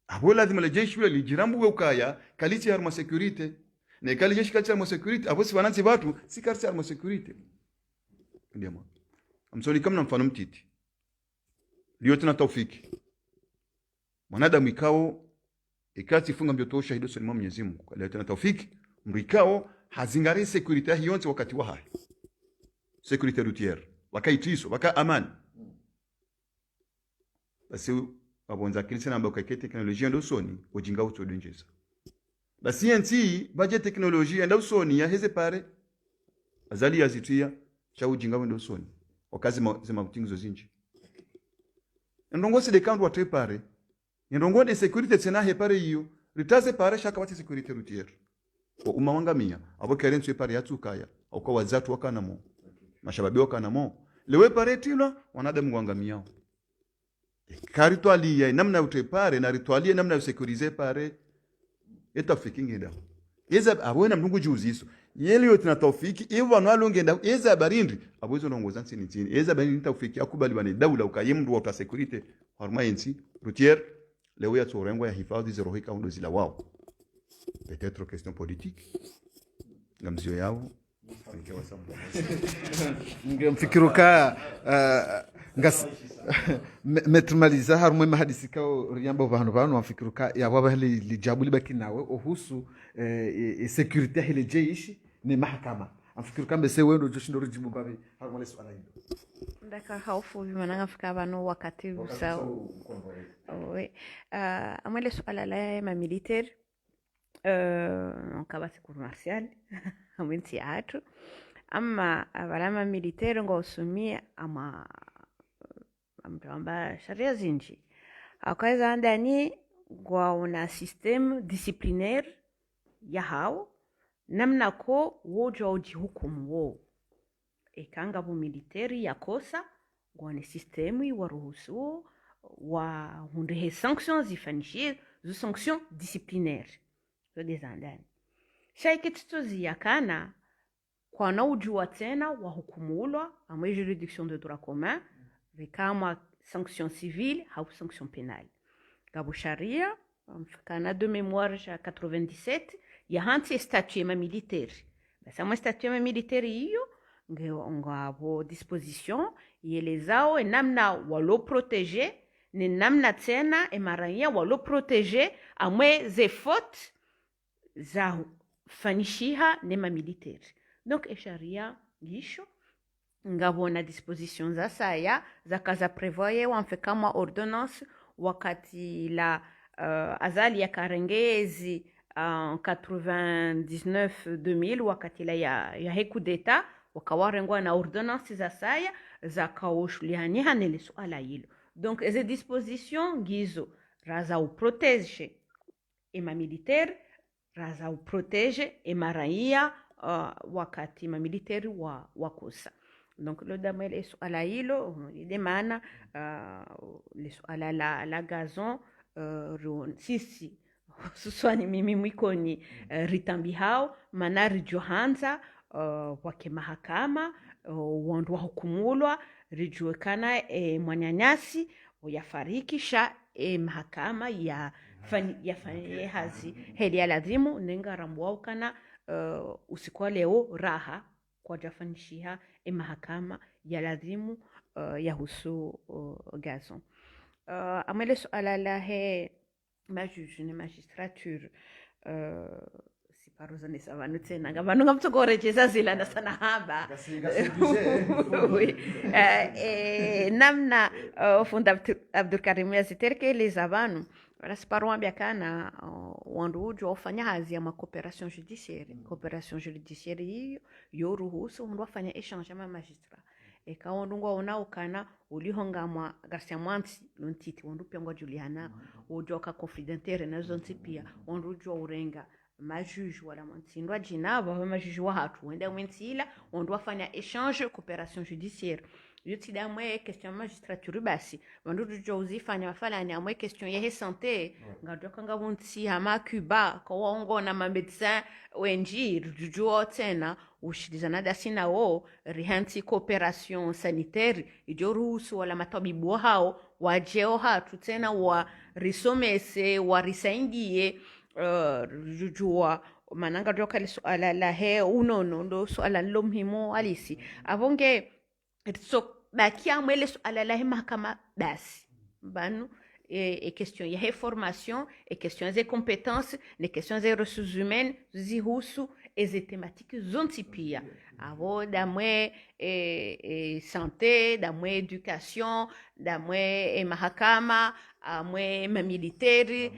Abo lazima jeshi le jirambu ukaya kalichi harma security ne kali jeshi kalichi harma security abo si wananchi watu si kalichi harma security ndio mwa amsoni kama mfano mtiti Lieutenant Taufiki mwanadamu ikao ikati funga mbioto shahido salima Mwenyezi Mungu kwa Lieutenant Taufiki mrikao hazingari security hiyonte wakati wa hai security routière wakaitiso waka amani basi abonza kilisa namba kwa teknolojia ndo soni ujinga utodunjeza basi nti baje teknolojia ndo soni ya heze pare azali yazitia cha ujinga ndo soni wakazi zema kutingizo zinji ndongo se de kandu watre pare ndongo de security tsena he pare hiyo ritaze pare shaka wati security routière kwa umawangamia abo kerenso pare yatukaya au kwa wazatu wakanamo mashababi wakanamo lewe pare tilo wanadamu wangamia karitwali ya namna utepare na rituali namna usekurize pare etafiki ngenda yeza abona mndungu juziso yeli yote na tawfiki iwa nalo ngenda yeza barindi abozo nongoza nsini chini yeza barindi tawfiki akubali bane daula ukayemdu wa security harma yensi routière lewe ya torengo ya hifadhi zero hika ndo zila wao peut-être question politique ngamzio yao
ngemfikiruka ngas metrmaliza harumwe mahadisi kao riyamba vanhu vanhu wafikiruka ya waba hili lijabu libaki nawe ohusu security hili jeishi ni mahakama afikiruka mbese wendo joshindo rijibu babi harumwe swala hilo
ndaka haufu vimananga fika vano wakati usao oui amwele swala la ma militaire nkabasi cour martial amwensi atu ama abalama militaire ngo usumia ama ambaamba sharia zinji akaweza ndani kwa una system disciplinaire ya hao namna ko wojo ujihukumu wo ekanga bu military ya kosa kwa ni system wa ruhusu wa hunde sanctions zifanishie zu sanctions disciplinaires zo dezandani shaikitstozi yakana kwa na ujua tena wa hukumulwa amwe juridiction de droit commun kama sanction civile ou sanction pénale. Gabo sharia, kana de mémoire ja 97, ya hanti statut militaire. Basa mo statut militaire hiyo ngabo disposition yelezao namna walo protéger ni namna tena emaranya walo protéger amwe ze fautes za fanishiha nema militaire. Donc sharia gisho ngabona disposition za saya za kaza prevoye wamfe kama ordonnance wakati la azali ya karengezi en 99-2000 wakati la ya heku d'etat wakawarengwa na ordonnance za saya za kaoshliania nele suala hilo. Donc eze disposition ngizo raza uprotege ema militaire, raza uprotege ema raia wakati ma militaire wakosa. Donc le damel suala hilo ile maana le suala la gazon sisi suswani mimi mwikoni ritambi hao manari johanza wake mahakama wandu wahukumulwa rijuekana mwanyanyasi yafarikisha mahakama ya fanye hazi heli ya lazimu nenga rambuao kana usiku leo raha kwa jafanishiha mahakama ya lazimu ya husu gazon. Amele suala la he majuju ne magistrature si parozane savanu tena ngavanu ngamtsokorejeza zila na sana haba namna funda Abdul Karim yaziterke les avanu rasparu ambiakana wandu ujo wafanya hazi ya coopération judiciaire. Coopération judiciaire hiyo yoruhusu wandu wafanya échange ma magistrat ekawa ndungwa unaukana ulihongamwa Garcia Mwansi lontiti wandu pyangwa Juliana ujoka confidentiere nazo ntipia wandu ujo urenga majuju wala mantindwa jinava wa majuju wa hatu wenda mwentila wandu wafanya échange coopération judiciaire yuti damwe question magistrature basi wandu ujo uzifanya wafala ni amwe question ya santé ngadoka ngabunti hama Cuba kwa waongo na médecin wenji rujuo tena ushilizana dasina o rihanti coopération sanitaire ijoruhusu wala matabibu hao wajeo hatu tena wa risomese wa risaindie rujua mananga joka le suala la he unono ndo suala lo muhimu alisi avonge so bakia mwele suala la he mahakama basi banu et question ya he formation et questions des compétences les questions des ressources humaines zihusu eze thématiques zontipia avo damwe santé damwe éducation damwe mahakama amwe militaire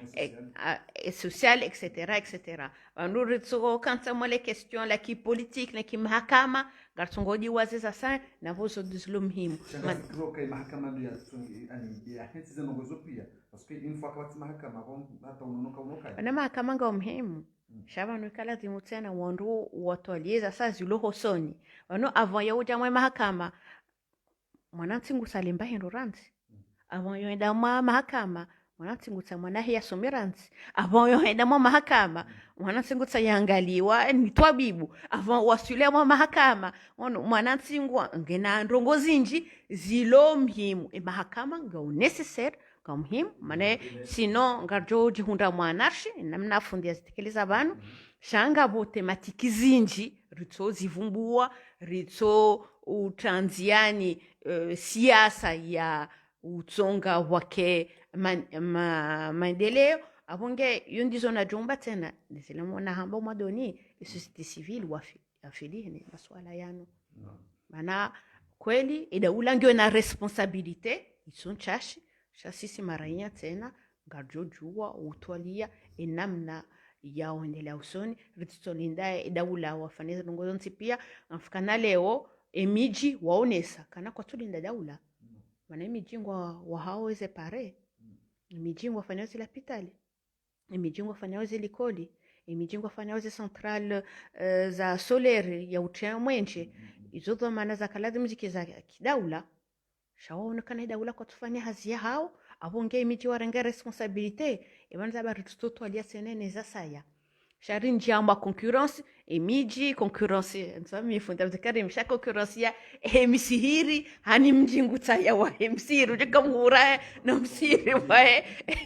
et social etc. Nous retsoro quand moi les questions la qui politique la qui mahakama garçongo di wazi sasa na vozo dislumhim
kroka mahakama ndio ya henti zenogozo pia parce que une fois que mahakama hata unonoka
na mahakama ngo muhimu shaba nukala timutena wandu watolieza sasa zilo hosoni wano avant ya uja mwa mahakama mwanantingu salimba hinduranzi avant yo enda mwa mahakama mwanantingu tsa mwanahi ya somiranzi avant yo enda mwa mahakama mwanantingu tsa yangaliwa ni twabibu avant wasule mwa mahakama mwanantingu ngena ndongo zinji zilo muhimu mahakama ngo necessaire kwa muhimu mane sino ngarjo jihunda mwanarshi namna fundia zitekeleza banu shanga bo tematiki zinji ritso zivumbua ritso utanziani siasa ya utsonga wake maendeleo abonge yondizo na jumba tena nisema na hamba madoni societe civile wafili ni masuala yano maana kweli idaula ngio na responsabilité isonchashi sisi maraia tena ngarjo jua utwalia enamna yaondelea usoni ritsolinda daula wafaneza ndongozo ntipia afukana leo emiji waonesa kana kwa tulinda daula maana emijingwa wa haweze pare emijingwa fanyazi la pitali emijingwa fanyazi likoli emijingwa fanyazi central za solaire ya utia mwenje izo dhamana za kaladi muziki za kidaula shaonekana daula kwa tufanya hazi hao abonge emiji warenga responsabilité ebanza ba rituto alia senene za saya sharin jamba concurrence emiji concurrence nsami funda mzikari msha concurrence ya emisihiri hani mjinguta ya wa emsiru jikamura na msiri wa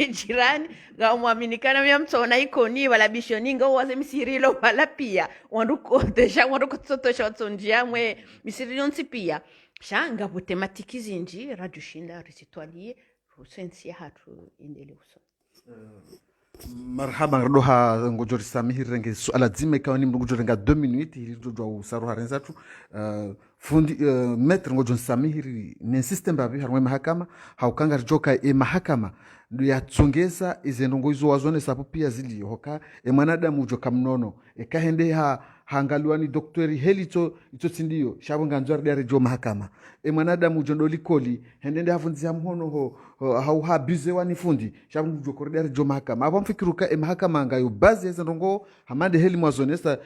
jirani gamwaminikana mya mtona ikoni wala bishoni ngo waze misiri lo wala pia wanduko deja wanduko toto shotonjia mwe misiri yonsi pia shanga bu tematiki zinji radushinda risitwalie rusensi hatu endele uso
marhaba ngardoha ngojori samihi renge suala zima ikawa ni mngujo renga 2 minutes ili jojwa usaru harenzatu fundi maître ngo John Samihiri ni system babi harumwe mahakama haukanga joka mahakama ndio yatsongeza izendongo izo wazone sapo pia zili hoka mwanadamu joka mnono kahende hangaliwa ni doktori helito ito tindio shabonga nzwari dare jo mahakama mwanadamu jondo likoli hende havunzia mhono ho habize wani fundi shabonga jo koridare jo mahakama abo mfikiruka mahakama ngayo bazi izendongo hamande heli mwazonesa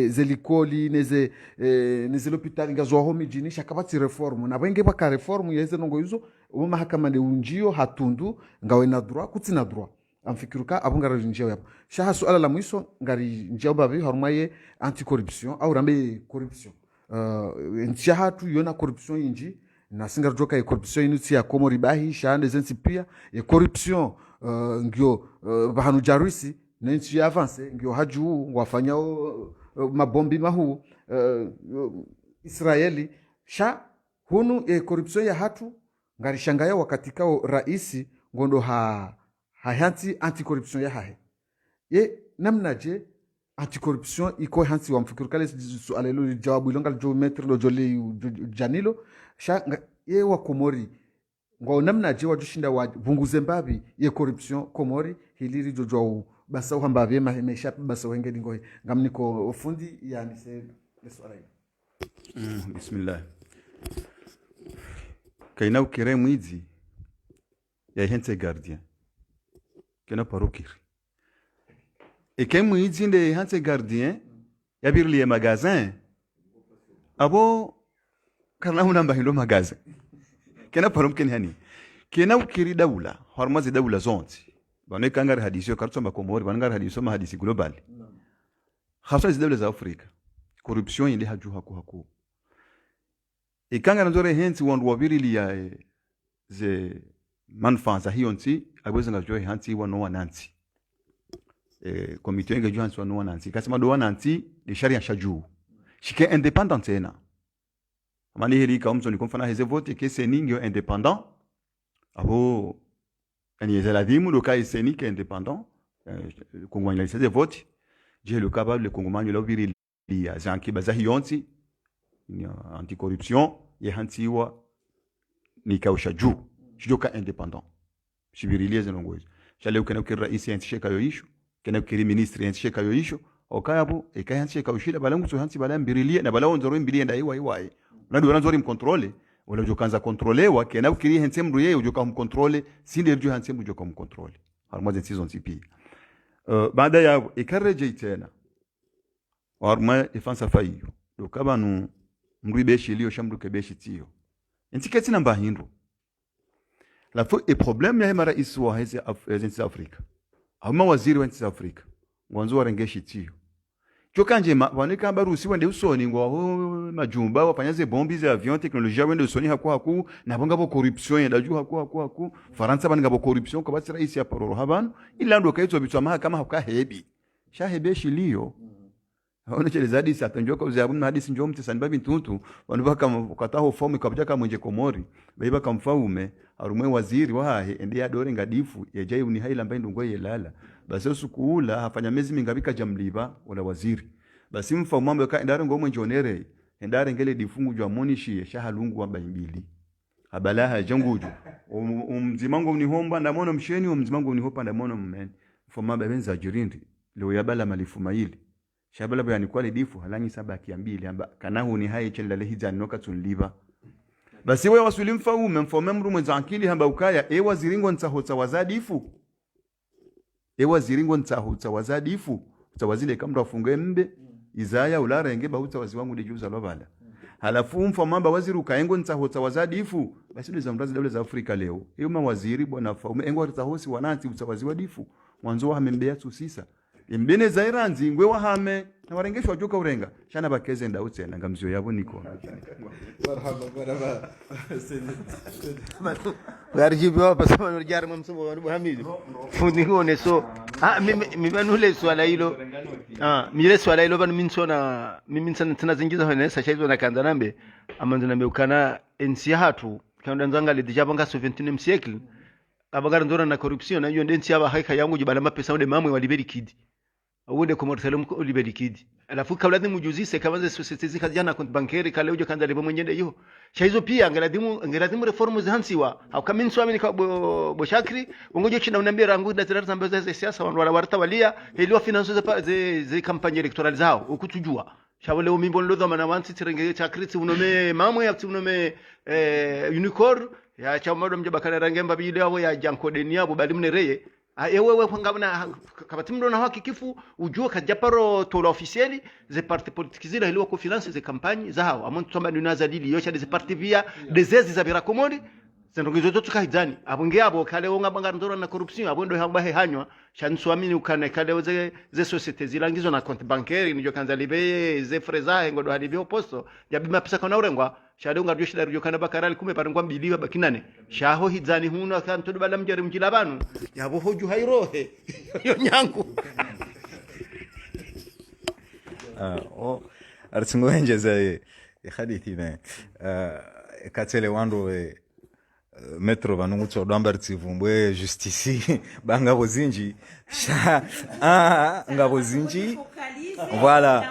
zelikoli neze l'hôpital ngazo ho mijini shakabati reform na benge baka reform yeze ndongo izo mahakama ne unjio hatundu ngawe na droit kutina droit amfikiruka abungara njeo yapo shaha suala la mwiso ngari njeo babi harumaye anti corruption au rambe corruption ntia tu yona corruption inji na singa joka e corruption inuti ya komori bahi shande zensi pia e corruption ngio bahanu jarusi nensi ya avance ngio haju wafanya mabombi mahu Israeli sha hunu e corruption ya hatu ngari shangaya wakati kao raisi ngondo hanti anti-corruption ya hahe. Ye namna je anti-corruption iko hanti wa mfikiru kale alelo jawabu ilonga jo metri lo jole janilo sha ye wa komori ngo namna je wajushinda wa bunguze mbabi ye corruption komori hiliri jojo basa uhamba vye mahemesha basa wenge dingo ngamniko fundi ya nise swala
bismillah kaina ukere mwizi ya hense gardien kena parokiri et que mwizi nde hense gardien ya birli magasin abo karna huna mbahindo magasin kena parom ken hani kena ukiri dawla hormazi dawla zonti bane kangar hadisi karto makomori bangar hadisi ma hadisi global khasa dawla za Afrika corruption ile haju haku ikanga nzore hensi wandu wabirili ya ze manfanza hiyo nti abweza ngajoe hansi wano wananti komite nge jo hansi wano wananti kasema do wananti de sharia shaju shike independent tena amani hili ka umzo ni konfana heze vote ke seningyo independent abo ani ezala dimu do kai senike independent kongwanya heze vote je le capable le kongomanya lo birili ya zanki bazahiyonti anti-corruption ye hantiwa ni kausha juu shijoka independent shibirilie zenongozo chale ukena ukira isi antisheka yoisho kena ukiri ministry antisheka yoisho okayabo ekaya antisheka ushila balangu so hanti bala mbirilie na bala onzoro mbilie ndai wai nadi wanazori mkontrole wala ujokanza kontrolewa kena ukiri hantemru yeye ujoka mkontrole sinde rjo hantemru ujoka mkontrole harmoze season tipi baada ya ikareje tena warma defensa fayo dokabanu mrui beshi liyo shamruke beshi tiyo ntiketi namba hindu la fo e problem ya mara iswa heze nchi Afrika ama waziri wa nchi Afrika ngwanzo warengeshi tiyo chokanje wanika barusi wende usoni ngo majumba wafanyaze bombi za avion teknolojia wende usoni haku na bonga bo corruption ya daju haku Faransa banga bo corruption ko batira isi ya paroro habanu ilando kaitwa bitwa mahakama hakuhebi shahebeshi liyo Haona chele zadi satanjoka uzabu na hadisi njoo mtesani babi ntuntu wanubaka mkataho fomu kapjaka mwenje komori baiba kamfaume arumwe waziri wahe ende ya dore ngadifu yajai uni haila mbaye ndungo yelala basi usukuula hafanya mezi mingabika jamliba wala waziri basi mfaume mambo ka endare ngo mwenje onere endare ngele difungu jwa monishi shahalungu wa baimbili habalaha janguju umzimango unihomba ndamono msheni umzimango unihopa ndamono mmeni foma babenza jirindi leo yabala malifu maili shabala bayani kwali difu halangi sabaki mbili amba kanahu ni haye chela lehiza noka tunliva basi wewe wasulimfa umemfome mru mwenza akili hamba ukaya waziringo ntahotsa wazadifu waziringo ntahotsa wazadifu utawazile kamra funge mbe izaya ulara ngeba utawazi wangu dejuza lobala halafu mfomamba waziri ukaengo ntahotsa wazadifu basi ndo zamrazi dawla za Afrika leo mawaziri bwana faume engo tahosi wananti utawazi wadifu mwanzo wa mbea tusisa imbene zairanzi ngwe wahame na warengeshwa joka urenga shana bakeze ndautse na ngamzio yabo niko
marhaba
warjibi wa pasama no jar mamsumo wa Hamid fundi ngone so mimi banule swala hilo mire swala hilo banu minsona mimi sana tena zingiza hone sasa hizo na kanza nambe amanzo nambe ukana ensi hatu kanda nzanga le dijaba nga 17 siècle abagara ndora na corruption na hiyo ndensi aba haika yangu jibala mapesa ode mamwe waliberi kidi uende Komoro Salum ulibedikidi alafu kabla dimu juzise kama ze societe zikajana kont bankeri kale ujo kanza lebo mwenye hiyo shaizo pia ngeladimu reformu zihansiwa au kama mimi swami bo shakri ungoje china unambia rangu da tara zambaza za siasa wala warta walia heliwa finance ze kampanye electoral zao ukutujua shawale umimbo ndo dhamana wansi tirenge chakri unome mamwe ya unome unicorn ya chamado mjabakana rangemba bile yao ya jankodeni yabo bali mnereye ewewe ngabana kabatimdo na haki kifu ujua kajaparo tola officieli ze parti politique zile heliwa ko finance ze campagne zao amuntu tamba ninaza dili yosha ze parti via desezi za bira komori zendogizo zotu kahizani abunge abo kale onga banga ndoro na corruption abondo hamba he hanywa shanswamini ukane kale ze societe zilangizo na compte bancaire nijo kanza libe ze freza ngodo halibyo posto yabima pesa kana urengwa shade unga ryoshida ryo kana bakarali kume parangwa mbiliwa bakinane shaho hizani huno akanto bala mjari mjila banu yabo hoju hairohe yo nyangu
artsingo enjeza hadithi ne katele wando metro vanongutso dwamba ritsivumbwe justice bangavo zinji ngavo zinji voilà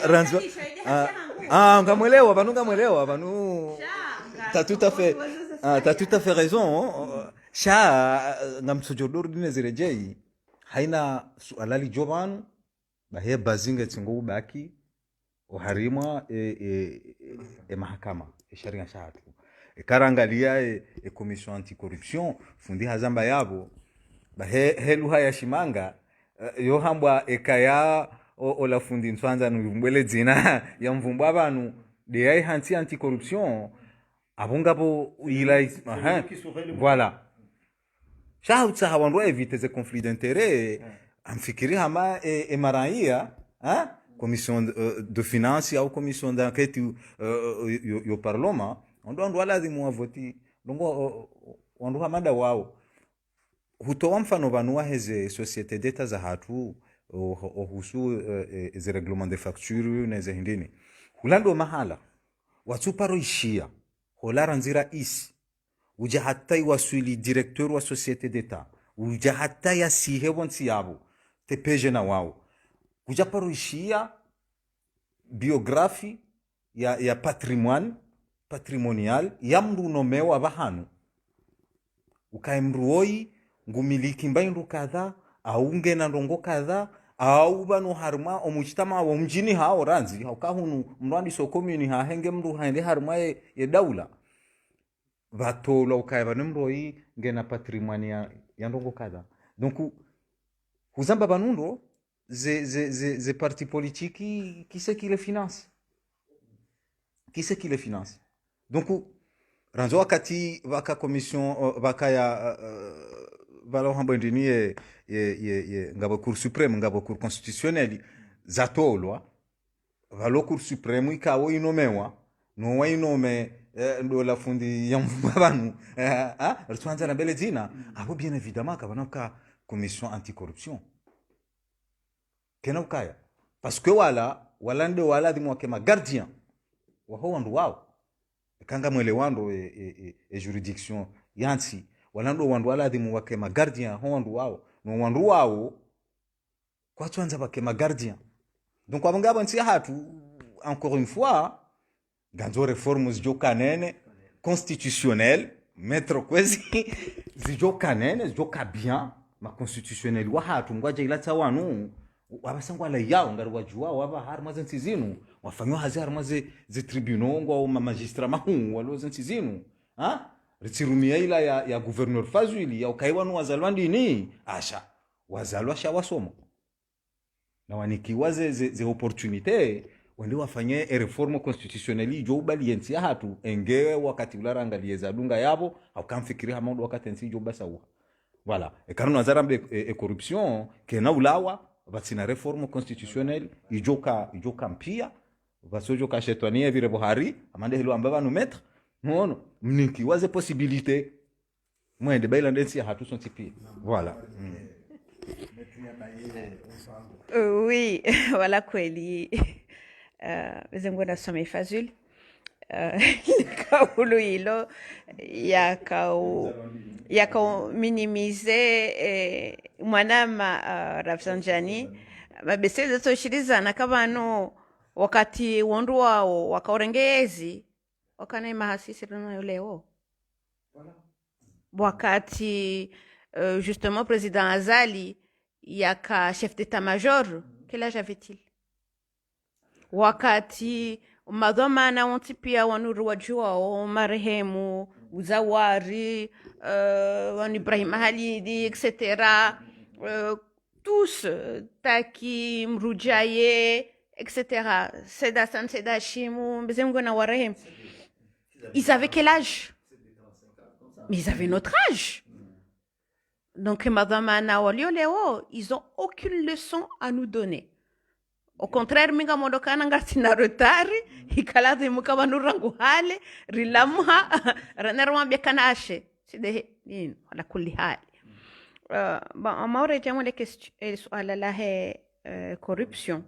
ranzo ngamwelewa vanu t'as tout à fait raison ngamtsojodoro dinezirejei haina sualali jovanu bahe bazinga tsingo baki uharimwa mahakama sharia shatu karangalia commission anti-corruption fundi hazamba yabo heluha ya shimanga yo hambwa ekaya ola fundi nswanza numbwele dzina ya mvumbwa abantu de ai hanti anti-corruption abungapo ila voilà shautsa hawandu evite ze conflit d'intérêt amfikiri hama maraia commission de finance ou commission d'enquête au parlement on doit lazima voti longo on mada wao hutoa mfano vanua heze societe d'etat za hatu husu ze reglement de facture na ze hindini hulando mahala watuparo ishia holara nzira isi uja hatta wasuli directeur wa societe d'etat uja hatta yasihe wonsi yabo tepeje na wao kujaparo ishia biografi ya patrimonial ya mru nomewa bahanu ukaimruoi ngumiliki mbaindu kadha au ngena ndongo kadha au bano harma omuchitama wa mjini hao ranzi haukahunu mrandi so commune ha henge mru haende harma ye daula vatola ukaiba nemroi ngena patrimonia ya ndongo kadha donc huzamba banundo ze partis politiques qui c'est qui les finance donc ranzo wakati waka commission waka ya valo hambo ndini ye ngabo cour supreme ngabo cour constitutionnelle zatolwa valo cour supreme ikawo inomewa no wa inome ndo la fundi ya mvano rutwanza na bele zina abo bien évidemment kabanaka commission anti-corruption kenokaya parce que wala ndo wala dimwake ma gardien wa ho wandu wao kanga mwele wando juridiction yansi wala ndo wandu wala dimwake ma gardien ho wandu wao no wandu wao kwa twanza bake ma gardien donc abangaba nsi hatu encore une fois ganzo reformes jokanene constitutionnel mettre kwezi zijokanene zijoka bien ma constitutionnel wa hatu ngwaje ilata wanu wabasangwa la yao ngari wajua waba harma zentizinu wafanywa hazi harma ze tribunal ngo ma magistrat mahu walo zentizinu ritirumia ila ya gouverneur fazwili ya ukaiwa nu wazalwandi ni asha wazalwa sha wasomo na wanikiwa ze opportunité wende wafanye reforme constitutionnelle jo baliensi hatu enge wakati ularangalie za dunga yabo au kamfikiri hamondo wakati nsi jo basawa voilà et quand on a corruption kena ulawa vatsina reforme constitutionnelle ijoka mpia vasojoka shetwania vile bohari amande hilo ambava no mettre non mniki waze possibilité mwende baila ndensi hatu son tipi voilà
oui voilà kweli zengona some fazul kaulu hilo ya kau minimize mwanama Rafsanjani mabeseze toshirizana kabano wakati wondu wao wakaorengezi wakana mahasisi rana leo wakati justement président Azali yaka chef d'état-major quel âge avait-il wakati madhamana wanti pia wanuru wajua marehemu Uzawari wan Ibrahim Halidi etc tous Taki Mrujaye etc Seda San Seda Shimu Mbezemgona Warehim ils avaient quel âge mais ils avaient notre âge. Donc, Madame Anna Léo, ils n'ont aucune leçon à nous donner. Au contraire, minga mondokana ngati na retard, ikala de mukabanu rangu hale, rilamha, ranarwa bekanashe. C'est des ala kulli hali. Bon, on m'a réellement les questions à la corruption.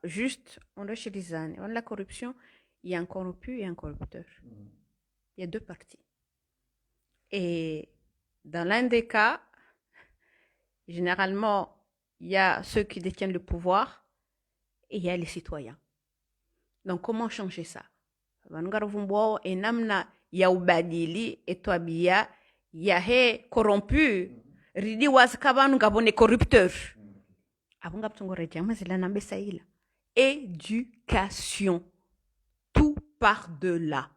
Juste, on doit chez les années. La corruption, il y a un corrompu et un corrupteur. Il y a deux parties. Et dans l'un des cas, généralement, il y a ceux qui détiennent le pouvoir et il y a les citoyens. Donc, comment changer ça? Et namna ya ubadili etwabia ya he corrompu ridi wazikabanu ngabone corrupteur. Abunga ptungore jama zila nambe saila. Éducation. Tout part de là.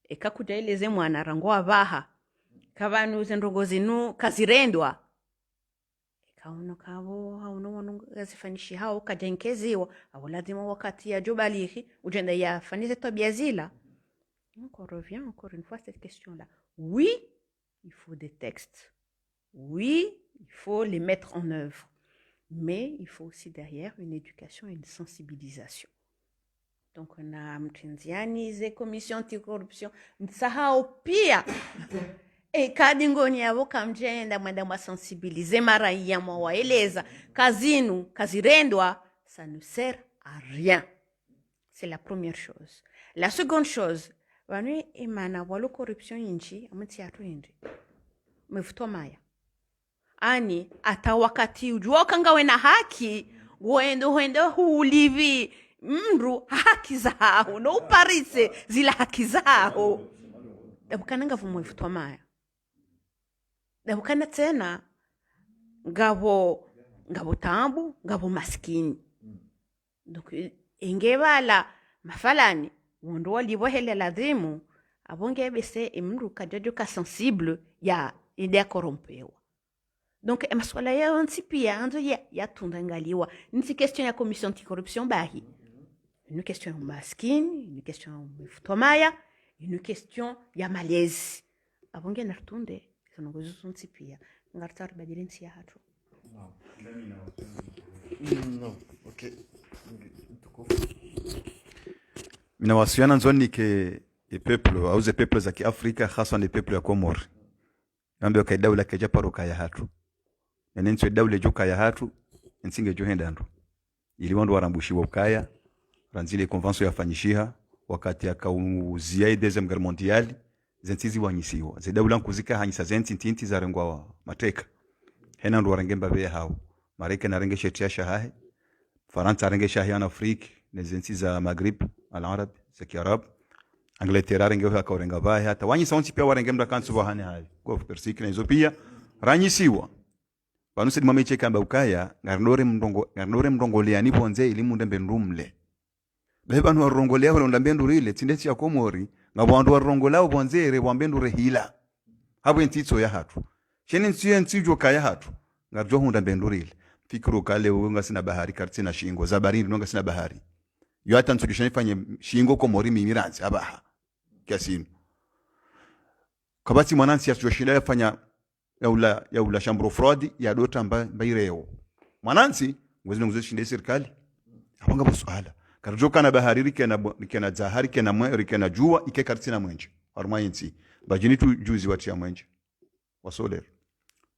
Et kakuja ileze mwana rangoa baha. Kabanu zendogo zinu kazirendwa. Kauno kabo hauno wanu gazifanishi hao kajenkeziwa. Awalazima wakati ya jobalihi ujenda ya fanize tobia zila. Donc on revient encore une fois à cette question-là. Oui, il faut des textes. Oui, il faut les mettre en œuvre. Mais il faut aussi derrière une éducation et une sensibilisation. Donc on a mtinziani ze commission anti-corruption. Nsahau pia. E kadingoni yavo kamjenda mwenda mwa sensibiliser maraia mwa waeleza. Kazinu, kazirendwa, ça ne sert à rien. C'est la première chose. La seconde chose, wanu imana walo corruption inchi, amuti atu indi. Mefutwa maya. Ani, ata wakati ujua kangawe na haki, wendo huulivi, mru haki zao, no uparise zila haki zao. Dabukananga vumo mefutwa maya. Dabukana tena, ngabo tambu, ngabo maskini. Donc, ingebala mafalani, wondo walibo hele lazimu, abonge bese imru kajojo ka sensible ya idea korompewa. Donc, maswala ya ontipia, ando ya tundangaliwa. Nisi question ya commission anti-corruption bahi. Une question maskini, une question mfutomaya, une question ya malaise. Abonge nartunde, sonongozu ontipia. Ngartar badilensi ya hatu.
No, okay.
Minawasiliana nzoni ke peuple au ze peuple za Kiafrika hasa ni peuple ya Komori. Ngambe ka daula ke japaro kaya hatu. Nenenso daula joka ya hatu nsinge johenda ndo. Ili wando warambushiwa ukaya ranzile convention yafanyishiha wakati akauzia deuxième guerre mondiale zentizi wanyisiwa. Ze daula nkuzika hanyisa zenti ntinti za rengwa mateka. Hena ndo warengemba be hao. Mareke na renge shetia shahahe. Faransa renge shahi en Afrique, les entités za Maghreb, al-Arab, za Kiarab. Angleterre renge ho akaorenga bae hata wanyi saunti pia warengemda kansu bahane hayo. Kwa persiki na hizo pia ranyisiwa. Banusi mameche kamba ukaya ngarnore mndongolea ni bonze elimu ndembe ndumle. Beba no rongolea ho ndambe ndurile tindeti ya Komori ngabandu warongolao bonzere wambendure hila. Habo entitso ya hatu. Shene ntsiyo ntsijo kaya hatu. Ngarjo hunda bendurile. Fikiro kale unga sina bahari kartina shingo zabarindi nonga sina bahari. Yo hata ntsukishani fanye shingo Komori mimiranzi abaha. Kiasinu. Kabati mwanansi ya tujoshila fanya ya ula shambro fraud ya dota mbaireo. Mwanansi ngwezi shinde serikali. Hapanga bosuala. Karjoka na bahari rikena zahari kena mwe rikena jua ike kartina mwenje. Harmayinsi. Bajinitu juzi watia mwenje. Wasoler.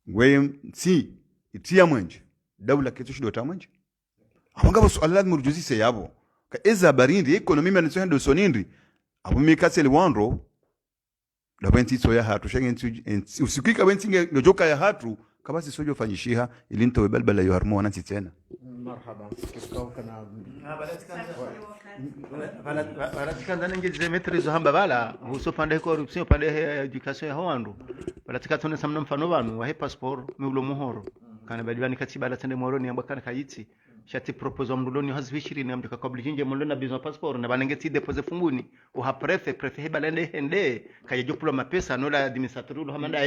Ngwe nsi itia mwenje. Daula ketu shidota mwenje. Hapanga bosuala murjuzi se yabo. Ka eza barindi ekonomi manitso hendo sonindri. Abu mikaseli wanro da benti so ya hatu shenge usikika benti ngejoka ya hatu kabasi sojo fanyishiha ili ntowe balbala yo harmo wananti tena.
Marhaba kikao kana
balatikanda nengeze metrizo hamba bala huso pande corruption pande education ya hoandu balatika tone samna mfano banu wa passport miulo muhoro kana badibani katiba la tende moroni ambakana kayiti shati propose mduloni hazi 20 amdika kabla jinje mduloni na besoin passport na banengeti depose funguni uha prefe hebalende hende kayejopula mapesa no la administrateur lo hamanda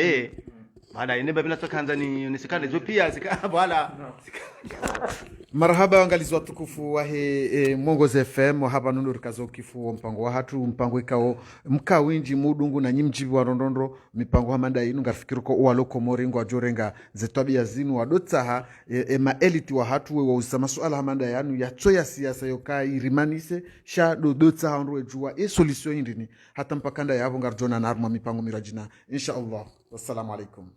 bala ine babina tokanza ni sikande zo pia zika bala
marhaba angalizi watukufu wahe Mwongozi FM hapa nundu kazo kifu mpango wa hatu mpango ikao mkawinji mudungu na nyimjibi wa rondondo mipango hamanda inu ngafikiruko uwalo komori ngwa jorenga zetwabia zinu wadotsaha ma elite wa hatu we wausa masuala hamanda yanu ya tsoya siyasa yoka irimanise sha dotsaha onruwe juwa solution indini hata mpakanda yavo ngarjona na arma mipango mirajina insha Allah. Wassalamu alaikum.